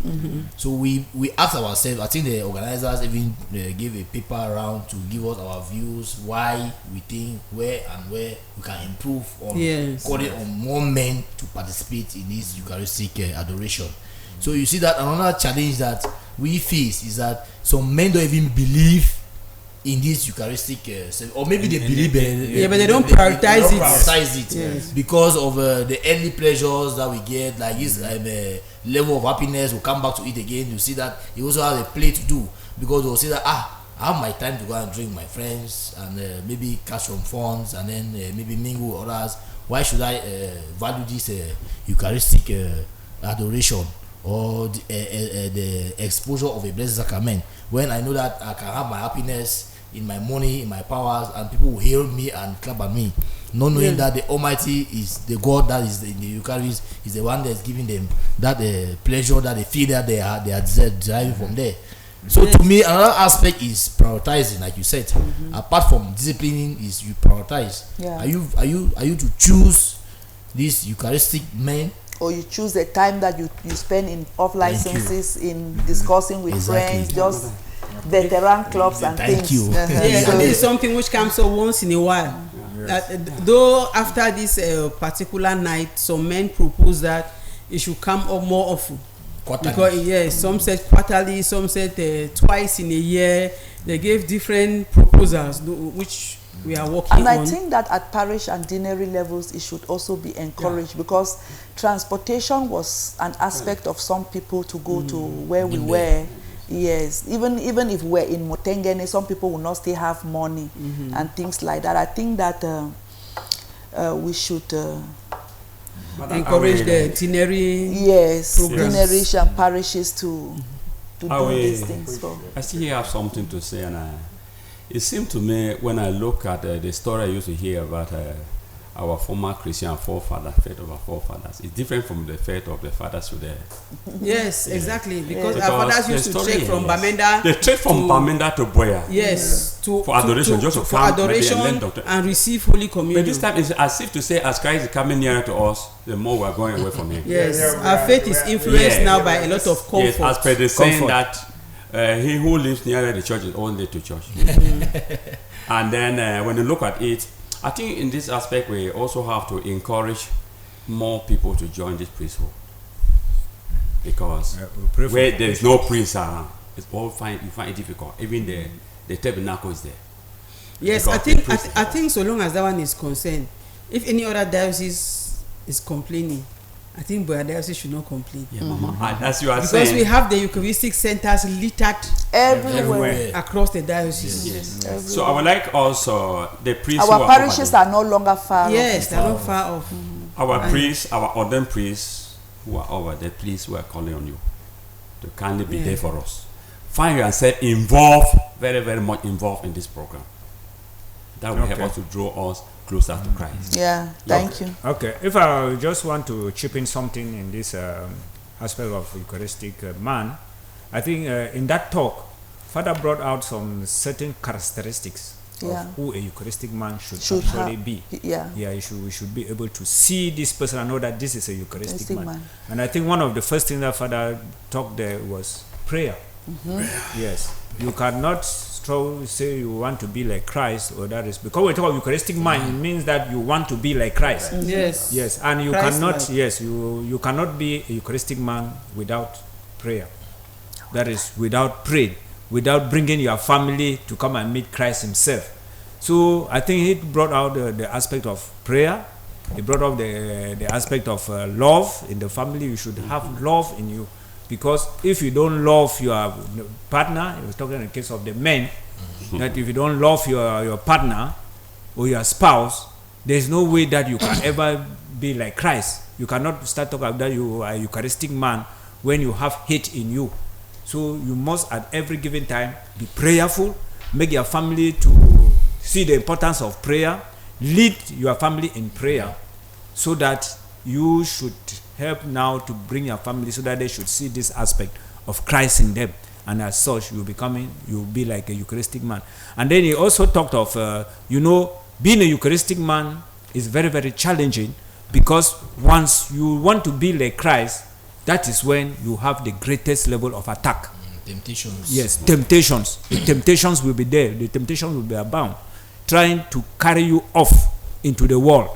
Speaker 2: So we asked ourselves, I think the organizers even gave a paper around to give us our views, why we think where we can improve on calling on more men to participate in this Eucharistic adoration. So you see that another challenge that we face is that some men don't even believe in this Eucharistic or maybe they believe
Speaker 5: but they don't prioritize
Speaker 2: it
Speaker 5: yes.
Speaker 2: because of the early pleasures that we get, like this level of happiness. We'll come back to it again. You see that he also has a play to do, because they'll say that I have my time to go and drink my friends and maybe cash some funds and then maybe mingle with others. Why should I value this Eucharistic adoration or the exposure of a blessed sacrament when I know that I can have my happiness in my money, in my powers, and people will hail me and clap at me, not knowing that the Almighty is the God that is in the Eucharist, is the one that's giving them that pleasure that they feel that they are deriving from there. So to me, another aspect is prioritizing, like you said. Apart from disciplining, is you prioritize. Are you to choose this Eucharistic man,
Speaker 1: or you choose the time that you spend in off licenses, in discussing with friends, just veteran clubs and things.
Speaker 5: And this is something which comes up once in a while. Though after this particular night, some men propose that it should come up more often. Quarterly. Because some said quarterly, some said twice in a year. They gave different proposals which we are working on.
Speaker 1: And I think that at parish and deanery levels, it should also be encouraged, because transportation was an aspect of some people to go to where we were. Yes, even if we're in Motengene, some people will not still have money and things like that. I think that we should
Speaker 5: encourage the deanery.
Speaker 1: Yes, deaneries and parishes to do these things. For.
Speaker 3: I still have something to say, and it seemed to me when I look at the story I used to hear about our former Christian forefathers, faith of our forefathers, it's different from the faith of the fathers today.
Speaker 5: Yes, exactly. Because our fathers used to trek from Bamenda.
Speaker 3: They trek from Bamenda to Boya.
Speaker 5: Yes,
Speaker 3: for adoration, just to
Speaker 5: for
Speaker 3: come
Speaker 5: adoration and receive Holy Communion.
Speaker 3: But this time it's as if to say, as Christ is coming nearer to us, the more we are going away from Him.
Speaker 5: Yes, our faith is influenced now by a lot of comfort.
Speaker 3: Yes, as per the saying that he who lives nearer the church is only to church. And then when you look at it, I think in this aspect we also have to encourage more people to join this priesthood, because where there is no priest around, it's all you find it difficult. Even the tabernacle is there.
Speaker 5: Yes, I think so long as that one is concerned, if any other diocese is complaining, I think Boya Diocese should not complain.
Speaker 3: Yeah, Mama. As you are
Speaker 5: because
Speaker 3: saying,
Speaker 5: we have the Eucharistic centers littered
Speaker 1: everywhere
Speaker 5: across the diocese.
Speaker 3: Yes. So I would like also the priests.
Speaker 1: Our parishes are no longer far.
Speaker 5: Yes, they are not far off.
Speaker 3: Our priests, our ordained priests who are over there, please, we are calling on you to kindly be there for us. Find yourself involved, very, very much involved in this program. That will help us to draw us closer to Christ.
Speaker 1: Yeah, thank you.
Speaker 4: Okay, if I just want to chip in something in this aspect of Eucharistic man, I think in that talk, Father brought out some certain characteristics of who a Eucharistic man should actually be. We should be able to see this person and know that this is a Eucharistic man. And I think one of the first things that Father talked there was prayer. Yes, you cannot say you want to be like Christ, or that is because we talk about Eucharistic man, it means that you want to be like Christ. Yes, and you cannot. Yes, you cannot be a Eucharistic man without prayer. That is without prayer, without bringing your family to come and meet Christ Himself. So I think he brought out the aspect of prayer. He brought up the aspect of love in the family. You should have love in you, because if you don't love your partner, he was talking in the case of the men, that if you don't love your partner or your spouse, there's no way that you can ever be like Christ. You cannot start talking about that you are a Eucharistic man when you have hate in you. So you must at every given time be prayerful, make your family to see the importance of prayer, lead your family in prayer, so that you should help now to bring your family so that they should see this aspect of Christ in them, and as such you'll be like a Eucharistic man. And then he also talked of being a Eucharistic man is very, very challenging, because once you want to be like Christ, that is when you have the greatest level of attack.
Speaker 2: Temptations.
Speaker 4: Yes, temptations. The temptations will be there. The temptations will be abound, trying to carry you off into the world,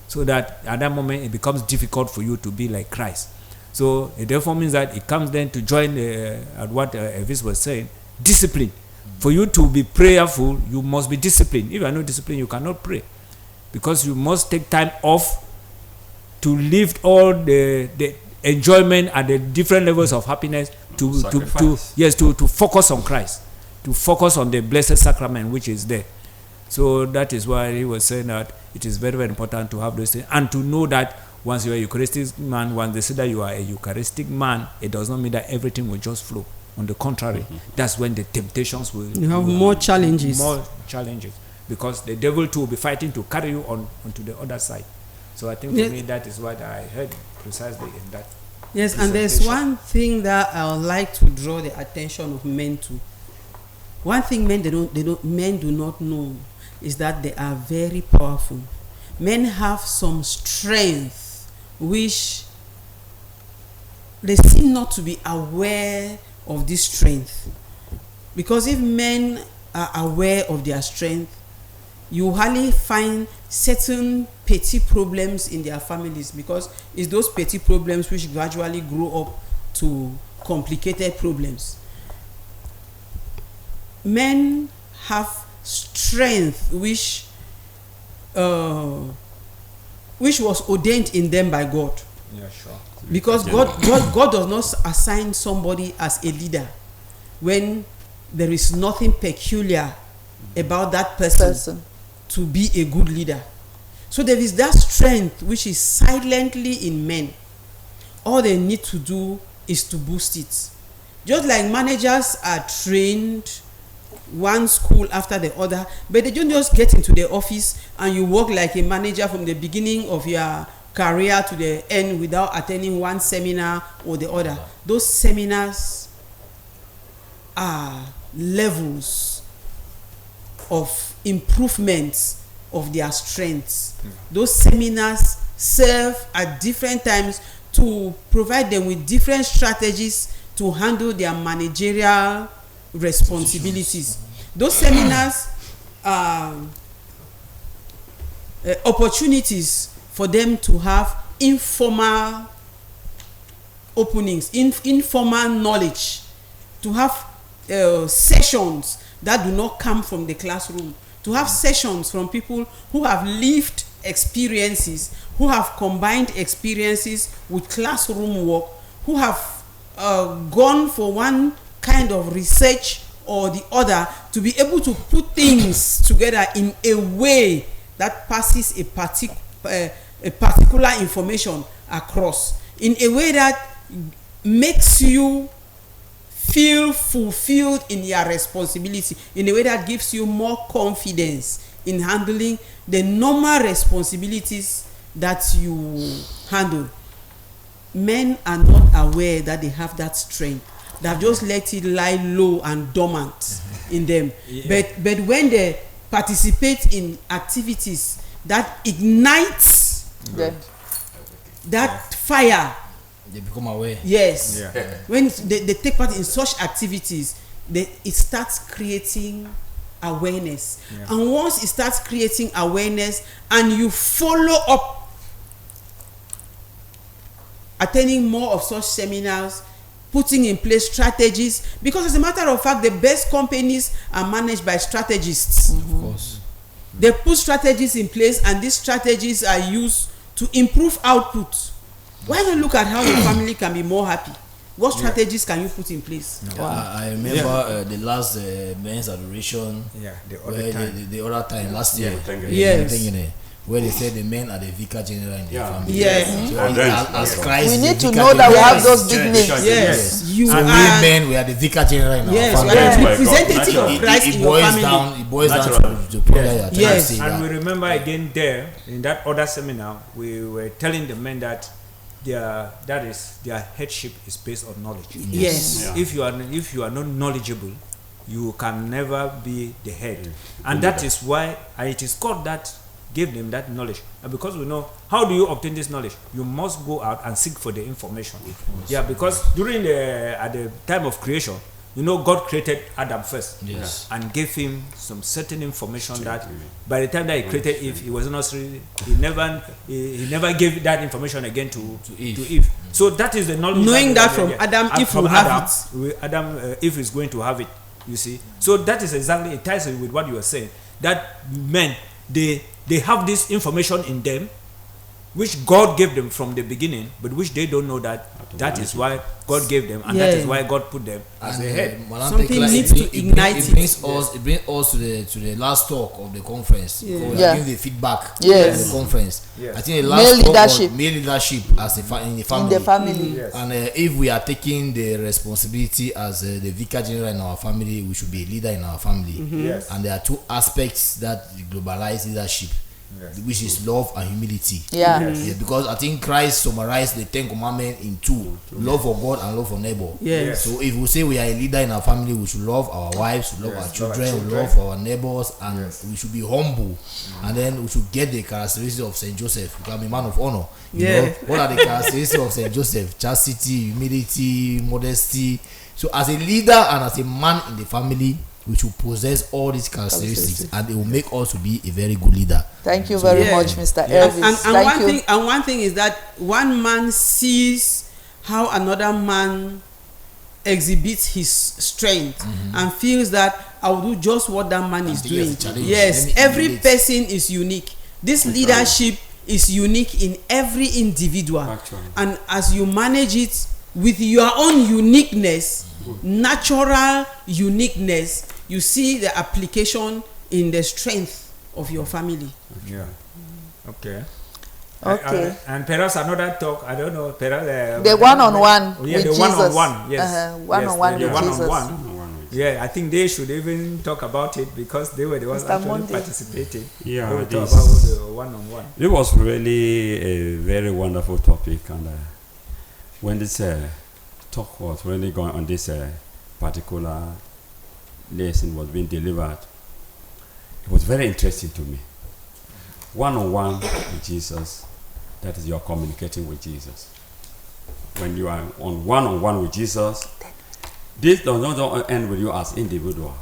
Speaker 4: so that at that moment it becomes difficult for you to be like Christ. So it therefore means that it comes then to join at what Elvis was saying, discipline. For you to be prayerful, you must be disciplined. If you are not disciplined, you cannot pray, because you must take time off to live all the enjoyment at the different levels of happiness to focus on Christ, to focus on the blessed sacrament which is there. So that is why he was saying that it is very, very important to have those things, and to know that once you are a Eucharistic man, once they say that you are a Eucharistic man, it does not mean that everything will just flow. On the contrary, that's when the temptations will
Speaker 5: more challenges.
Speaker 4: More challenges, because the devil too will be fighting to carry you onto the other side. So I think for me that is what I heard precisely in that.
Speaker 5: Yes, and there's one thing that I would like to draw the attention of men to. One thing men do not know is that they are very powerful. Men have some strength which they seem not to be aware of this strength. Because if men are aware of their strength, you hardly find certain petty problems in their families, because it's those petty problems which gradually grow up to complicated problems. Men have strength which was ordained in them by God.
Speaker 3: Yeah, sure.
Speaker 5: Because God does not assign somebody as a leader when there is nothing peculiar about that person to be a good leader. So there is that strength which is silently in men. All they need to do is to boost it. Just like managers are trained one school after the other, but they don't just get into the office and you work like a manager from the beginning of your career to the end without attending one seminar or the other. Those seminars are levels of improvements of their strengths. Those seminars serve at different times to provide them with different strategies to handle their managerial responsibilities. Those seminars are opportunities for them to have informal openings, informal knowledge, to have sessions that do not come from the classroom, to have sessions from people who have lived experiences, who have combined experiences with classroom work, who have gone for one kind of research or the other, to be able to put things together in a way that passes a particular information across, in a way that makes you feel fulfilled in your responsibility, in a way that gives you more confidence in handling the normal responsibilities that you handle. Men are not aware that they have that strength. They have just let it lie low and dormant in them. Yeah. But when they participate in activities that ignites that fire,
Speaker 2: they become aware.
Speaker 5: Yes.
Speaker 3: Yeah.
Speaker 5: When they take part in such activities, it starts creating awareness. Yeah. And once it starts creating awareness and you follow up attending more of such seminars, putting in place strategies, because as a matter of fact, the best companies are managed by strategists.
Speaker 2: Of course.
Speaker 5: They put strategies in place, and these strategies are used to improve output. Why not look at how your family can be more happy? What strategies can you put in place?
Speaker 2: I remember the last men's adoration.
Speaker 4: Yeah, the
Speaker 2: where
Speaker 4: other time.
Speaker 2: the other time last year.
Speaker 5: Yes.
Speaker 2: Where they said the men are the vicar general in their family.
Speaker 5: Yes.
Speaker 2: So
Speaker 3: And then-
Speaker 2: as Christ,
Speaker 1: We
Speaker 2: is
Speaker 1: need
Speaker 2: the
Speaker 1: to
Speaker 2: vicar
Speaker 1: know that we
Speaker 2: general
Speaker 1: have
Speaker 2: in
Speaker 1: those
Speaker 2: the
Speaker 1: big
Speaker 2: church.
Speaker 1: names.
Speaker 5: Yes. You
Speaker 2: So we
Speaker 5: are.
Speaker 2: men, we are the vicar general in
Speaker 5: Yes,
Speaker 2: our
Speaker 5: we
Speaker 2: family.
Speaker 5: are the
Speaker 3: By God.
Speaker 5: representative
Speaker 3: Natural.
Speaker 5: of Christ in your
Speaker 2: boils
Speaker 5: family.
Speaker 2: down. It boils down
Speaker 3: Natural.
Speaker 2: to prayer. You're trying
Speaker 5: Yes.
Speaker 2: to say
Speaker 4: And
Speaker 2: that.
Speaker 4: we remember again there in that other seminar, we were telling the men that their headship is based on knowledge.
Speaker 5: Yes.
Speaker 3: Yeah.
Speaker 4: If you are not knowledgeable, you can never be the head. And that is why it is God that gave them that knowledge. And because we know, how do you obtain this knowledge? You must go out and seek for the information. Yeah, because during at the time of creation, God created Adam first.
Speaker 2: Yes.
Speaker 4: And gave him some certain information that by the time that he created Eve, he was not he never gave that information again to Eve. So that is the knowledge.
Speaker 5: Knowing that from Adam, Eve will have
Speaker 4: it. Eve is going to have it. You see. So that is exactly, it ties with what you were saying. That men, they have this information in them, which God gave them from the beginning, but which they don't know that is why God gave them, and that is why God put them as the head.
Speaker 5: Something needs to ignite
Speaker 2: it brings us to the last talk of the conference.
Speaker 5: Yeah.
Speaker 2: We
Speaker 1: Yeah.
Speaker 2: are giving the feedback
Speaker 1: Yes.
Speaker 2: of the conference.
Speaker 4: Yes.
Speaker 2: I think the
Speaker 1: Male
Speaker 2: last talk
Speaker 1: leadership.
Speaker 2: was male leadership as in the
Speaker 1: In
Speaker 2: family.
Speaker 1: the family.
Speaker 4: Yes.
Speaker 2: And if we are taking the responsibility as the vicar general in our family, we should be a leader in our family.
Speaker 4: Yes.
Speaker 2: And there are two aspects that globalize leadership, which is love and humility.
Speaker 1: Yeah.
Speaker 2: Yeah, because I think Christ summarized the 10 Commandments in two: love for God and love for neighbor.
Speaker 5: Yes.
Speaker 2: So if we say we are a leader in our family, we should love our wives, we love our children, we love our neighbors, and we should be humble. And then we should get the characteristics of Saint Joseph. We can be man of honor. You
Speaker 5: Yeah.
Speaker 2: know, what are the characteristics of Saint Joseph? Chastity, humility, modesty. So as a leader and as a man in the family, we should possess all these characteristics, and it will make us to be a very good leader.
Speaker 1: Thank you very
Speaker 5: Yeah.
Speaker 1: much, Mr.
Speaker 5: And,
Speaker 1: Elvis.
Speaker 5: and
Speaker 1: Thank
Speaker 5: one
Speaker 1: you.
Speaker 5: thing, and one thing is that one man sees how another man exhibits his strength and feels that I will do just what that man is
Speaker 2: think it's
Speaker 5: doing.
Speaker 2: a challenge.
Speaker 5: Yes,
Speaker 2: Let me
Speaker 5: every
Speaker 2: emulate.
Speaker 5: person is unique. This leadership is unique in every individual.
Speaker 3: Actually.
Speaker 5: And as you manage it with your own uniqueness, natural uniqueness, you see the application in the strength of your family.
Speaker 4: Yeah. Okay.
Speaker 1: Okay.
Speaker 4: And perhaps another talk, I don't know, perhaps
Speaker 1: The one-on-one
Speaker 4: yeah,
Speaker 1: with
Speaker 4: the
Speaker 1: Jesus.
Speaker 4: one-on-one, yes.
Speaker 1: One-on-one
Speaker 4: Yes,
Speaker 1: with
Speaker 4: the
Speaker 1: Jesus.
Speaker 4: one-on-one. Yeah, I think they should even talk about it because they were the ones
Speaker 1: Mr.
Speaker 4: actually
Speaker 1: Monday.
Speaker 4: participating.
Speaker 3: Yeah,
Speaker 4: They will talk
Speaker 3: this-
Speaker 4: about the one-on-one.
Speaker 3: It was really a very wonderful topic, and when this talk was really going on, this particular lesson was being delivered, it was very interesting to me. One-on-one with Jesus, that is, you are communicating with Jesus. When you are on one-on-one with Jesus, this does not end with you as individual,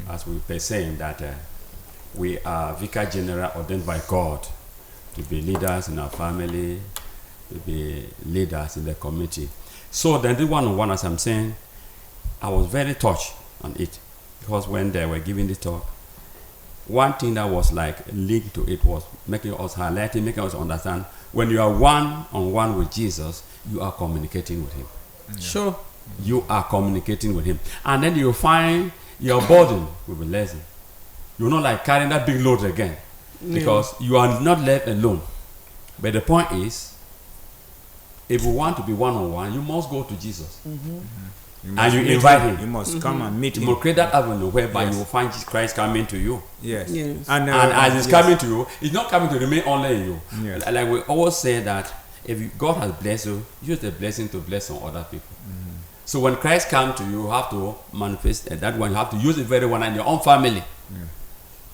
Speaker 3: as we were saying that we are vicar general ordained by God to be leaders in our family, to be leaders in the community. So then the one-on-one, as I'm saying, I was very touched on it, because when they were giving the talk, one thing that was like linked to it was making us highlighting, making us understand, when you are one-on-one with Jesus, you are communicating with him.
Speaker 5: Sure.
Speaker 3: You are communicating with him, and then you find your burden will be lessen. You're not like carrying that big load again, because you are not left alone. But the point is, if you want to be one-on-one, you must go to Jesus. And you invite him.
Speaker 4: You must come and meet
Speaker 3: You
Speaker 4: him.
Speaker 3: must create that avenue whereby
Speaker 4: Yes.
Speaker 3: you will find Jesus Christ coming to you.
Speaker 4: Yes.
Speaker 5: Yes.
Speaker 3: And as it's
Speaker 4: yes.
Speaker 3: coming to you, it's not coming to remain only in you.
Speaker 4: Yes.
Speaker 3: Like we always say that if God has blessed you, use the blessing to bless some other people. So when Christ comes to you, you have to manifest that one. You have to use it very well in your own family.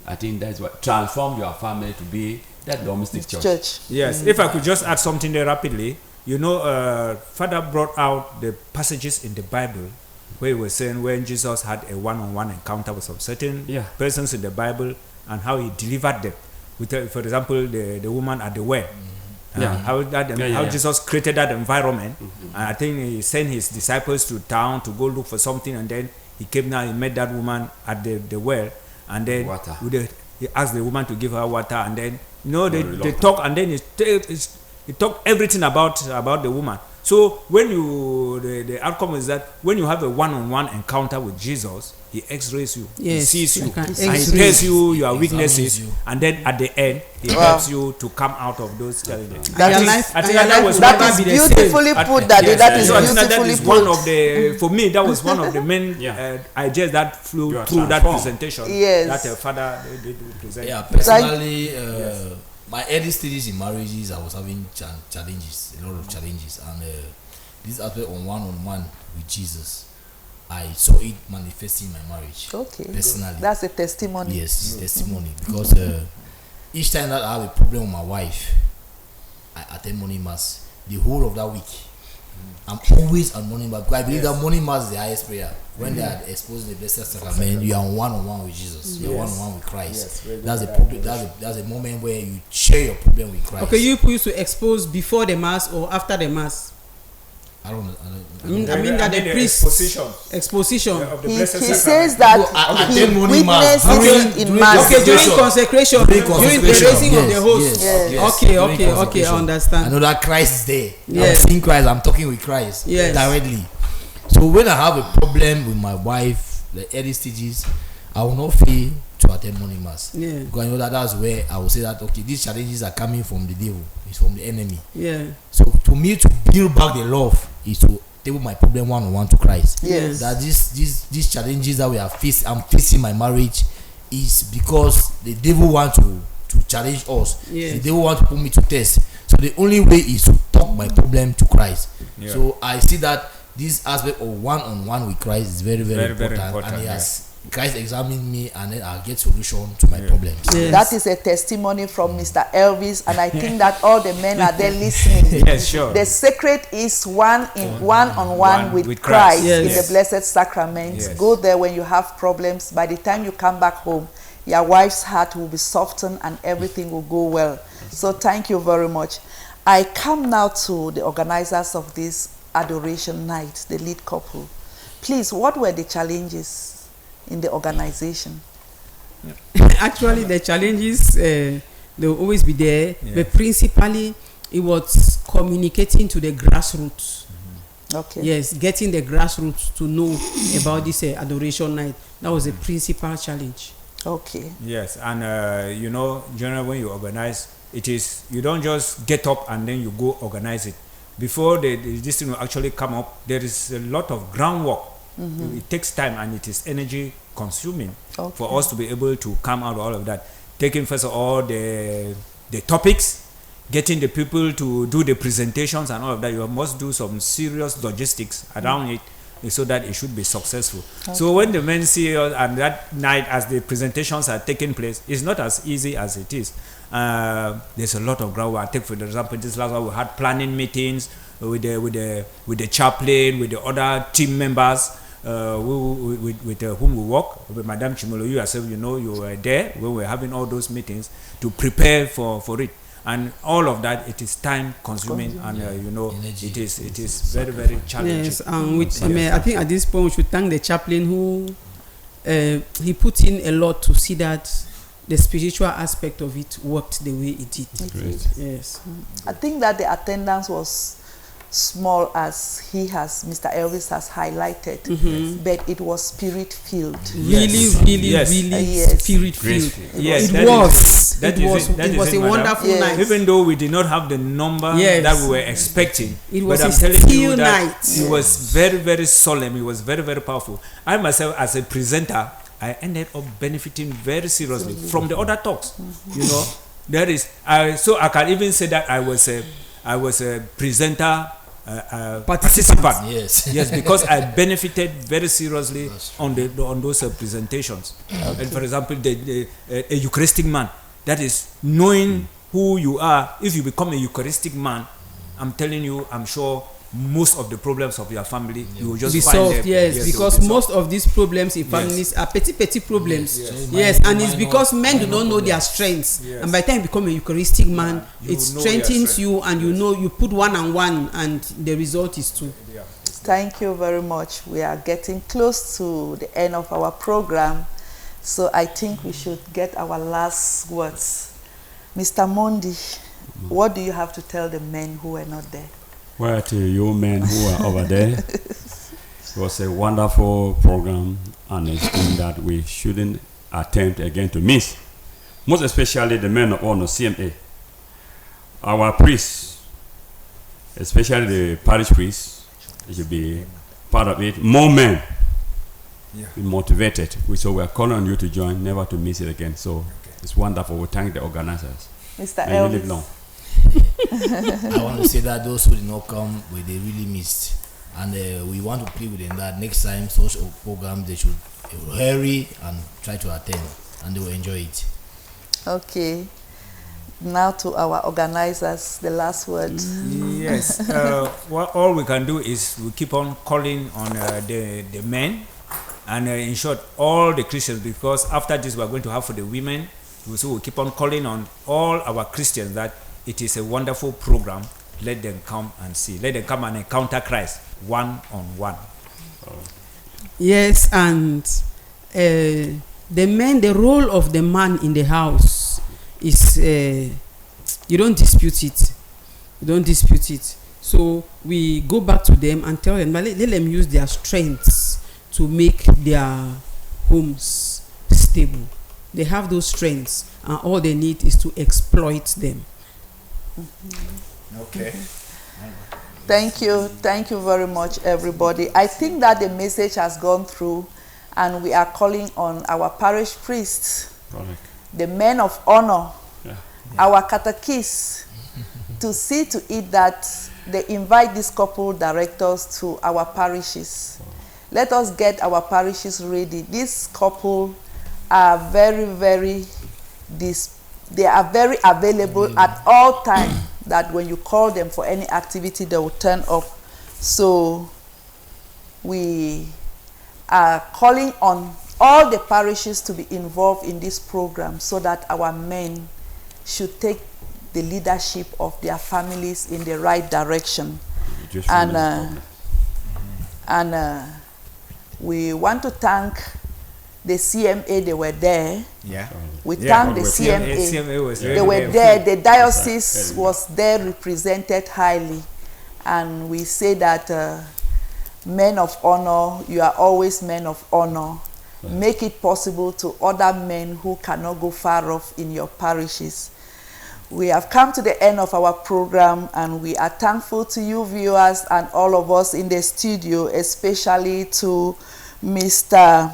Speaker 3: I think that's what transform your family to be that domestic church.
Speaker 4: Yes. If I could just add something there rapidly, Father brought out the passages in the Bible where he was saying when Jesus had a one-on-one encounter with some certain persons in the Bible and how he delivered them. With, for example, the woman at the well. How Jesus created that environment, and I think he sent his disciples to town to go look for something, and then he came down, he met that woman at the well, and then
Speaker 3: Water.
Speaker 4: with the he asked the woman to give her water, and then they talk, and then he talk everything about the woman. So when the outcome is that when you have a one-on-one encounter with Jesus, he x-rays you, he sees you, and he tells you your weaknesses, and then at the end he helps you to come out of those challenges.
Speaker 1: That is beautifully put. That is beautifully put.
Speaker 4: One of the, for me, that was one of the main ideas that flew through that presentation. That the father did present.
Speaker 2: Yeah, personally, my early stages in marriages, I was having challenges, a lot of challenges, and this aspect on one-on-one with Jesus, I saw it manifesting in my marriage.
Speaker 1: Okay,
Speaker 2: personally,
Speaker 1: that's a testimony.
Speaker 2: Yes, it's testimony, because each time that I have a problem with my wife, I attend morning mass the whole of that week. I'm always on morning mass, because I believe that morning mass is the highest prayer. When they are exposing the blessed sacrament, you are one-on-one with Jesus. You are one-on-one with Christ. That's a problem. That's a moment where you share your problem with Christ.
Speaker 5: Okay, you used to expose before the mass or after the mass?
Speaker 2: I mean
Speaker 5: that the priest exposition.
Speaker 1: He says that he witnessed it in mass.
Speaker 5: Okay, during consecration, during the raising of the host.
Speaker 2: Yes.
Speaker 5: Okay, I understand.
Speaker 2: I know that Christ is there. I'm seeing Christ. I'm talking with Christ directly. So when I have a problem with my wife, the early stages, I will not fail to attend morning mass. Because I know that's where I will say that these challenges are coming from the devil. It's from the enemy. So to me, to build back the love is to table my problem one-on-one to Christ. That these challenges that I'm facing my marriage is because the devil wants to challenge us. The devil wants to put me to test. So the only way is to talk my problem to Christ. So I see that this aspect of one-on-one with Christ is very, very important. And he has Christ examine me, and then I'll get solution to my problems.
Speaker 1: That is a testimony from Mr. Elvis, and I think that all the men are there listening. The secret is one-on-one with Christ in the Blessed Sacrament. Go there when you have problems. By the time you come back home, your wife's heart will be softened and everything will go well. So thank you very much. I come now to the organizers of this Adoration Night, the lead couple. Please, what were the challenges in the organization?
Speaker 5: Actually, the challenges, they will always be there, but principally it was communicating to the grassroots. Yes, getting the grassroots to know about this Adoration Night. That was a principal challenge.
Speaker 4: Yes, and generally when you organize, it is, you don't just get up and then you go organize it. Before this thing will actually come up, there is a lot of groundwork. It takes time and it is energy consuming for us to be able to come out of all of that. Taking first of all the topics, getting the people to do the presentations and all of that. You must do some serious logistics around it so that it should be successful. So when the men see us and that night as the presentations are taking place, it's not as easy as it is. There's a lot of groundwork. Take for example, this last one we had planning meetings with the chaplain, with the other team members with whom we work. With Madame Chimolo, you yourself, you were there when we were having all those meetings to prepare for it. And all of that, it is time consuming, and it is very, very challenging.
Speaker 5: Yes, I think at this point we should thank the chaplain who he put in a lot to see that the spiritual aspect of it worked the way it did. Yes.
Speaker 1: I think that the attendance was small, as Mr. Elvis has highlighted, but it was spirit-filled.
Speaker 5: Really spirit-filled.
Speaker 4: Yes,
Speaker 5: it was a wonderful night.
Speaker 4: Even though we did not have the number that we were expecting,
Speaker 5: it was
Speaker 4: but
Speaker 5: a still night.
Speaker 4: It was very, very solemn. It was very, very powerful. I myself, as a presenter, I ended up benefiting very seriously from the other talks. There is so I can even say that I was a presenter participant. Yes, because I benefited very seriously on those presentations. And for example, a Eucharistic man, that is knowing who you are. If you become a Eucharistic man, I'm telling you, I'm sure most of the problems of your family you will just
Speaker 5: be
Speaker 4: find
Speaker 5: solved.
Speaker 4: them.
Speaker 5: Yes, because most of these problems in families are petty problems. Yes, and it's because men do not know their strengths. And by the time you become a Eucharistic man, it strengthens you, and you put one-on-one, and the result is two.
Speaker 1: Thank you very much. We are getting close to the end of our program. So I think we should get our last words. Mr. Mondi, what do you have to tell the men who were not there?
Speaker 3: Well, to you men who are over there, it was a wonderful program and a thing that we shouldn't attempt again to miss. Most especially the men of honor, CMA. Our priests, especially the parish priests, they should be part of it. More men be motivated. So we are calling on you to join, never to miss it again. So it's wonderful. We thank the organizers.
Speaker 1: Mr.
Speaker 3: May you live long.
Speaker 2: I want to say that those who did not come, they really missed. And we want to plead with them that next time such a program, they should hurry and try to attend, and they will enjoy it.
Speaker 1: Okay. Now to our organizers, the last word.
Speaker 4: Yes. What all we can do is we keep on calling on the men, and in short, all the Christians, because after this we are going to have for the women. So we keep on calling on all our Christians that it is a wonderful program. Let them come and see. Let them come and encounter Christ one-on-one.
Speaker 5: Yes, and the men, the role of the man in the house is you don't dispute it. You don't dispute it. So we go back to them and tell them, let them use their strengths to make their homes stable. They have those strengths, and all they need is to exploit them.
Speaker 4: Okay.
Speaker 1: Thank you very much, everybody. I think that the message has gone through, and we are calling on our parish priests, the men of honor, our catechists, to see to it that they invite these couple directors to our parishes. Let us get our parishes ready. This couple are very available at all times, that when you call them for any activity, they will turn up. So we are calling on all the parishes to be involved in this program, so that our men should take the leadership of their families in the right direction. And we want to thank the CMA. They were there. We thank the CMA. They were there. The diocese was there, represented highly. And we say that men of honor, you are always men of honor. Make it possible to other men who cannot go far off in your parishes. We have come to the end of our program, and we are thankful to you viewers and all of us in the studio, especially to Mr.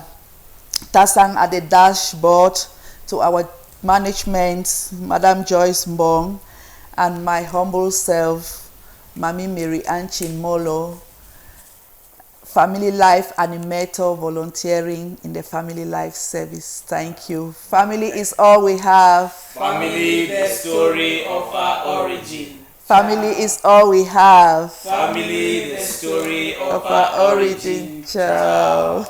Speaker 1: Tassan at the dashboard, to our management, Madam Joyce Mbong, and my humble self, Mami Mary Anchin Molo, Family Life animator volunteering in the Family Life service. Thank you. Family is all we have.
Speaker 2: Family, the story of our origin.
Speaker 1: Family is all we have.
Speaker 2: Family, the story of
Speaker 1: our origin. Ciao.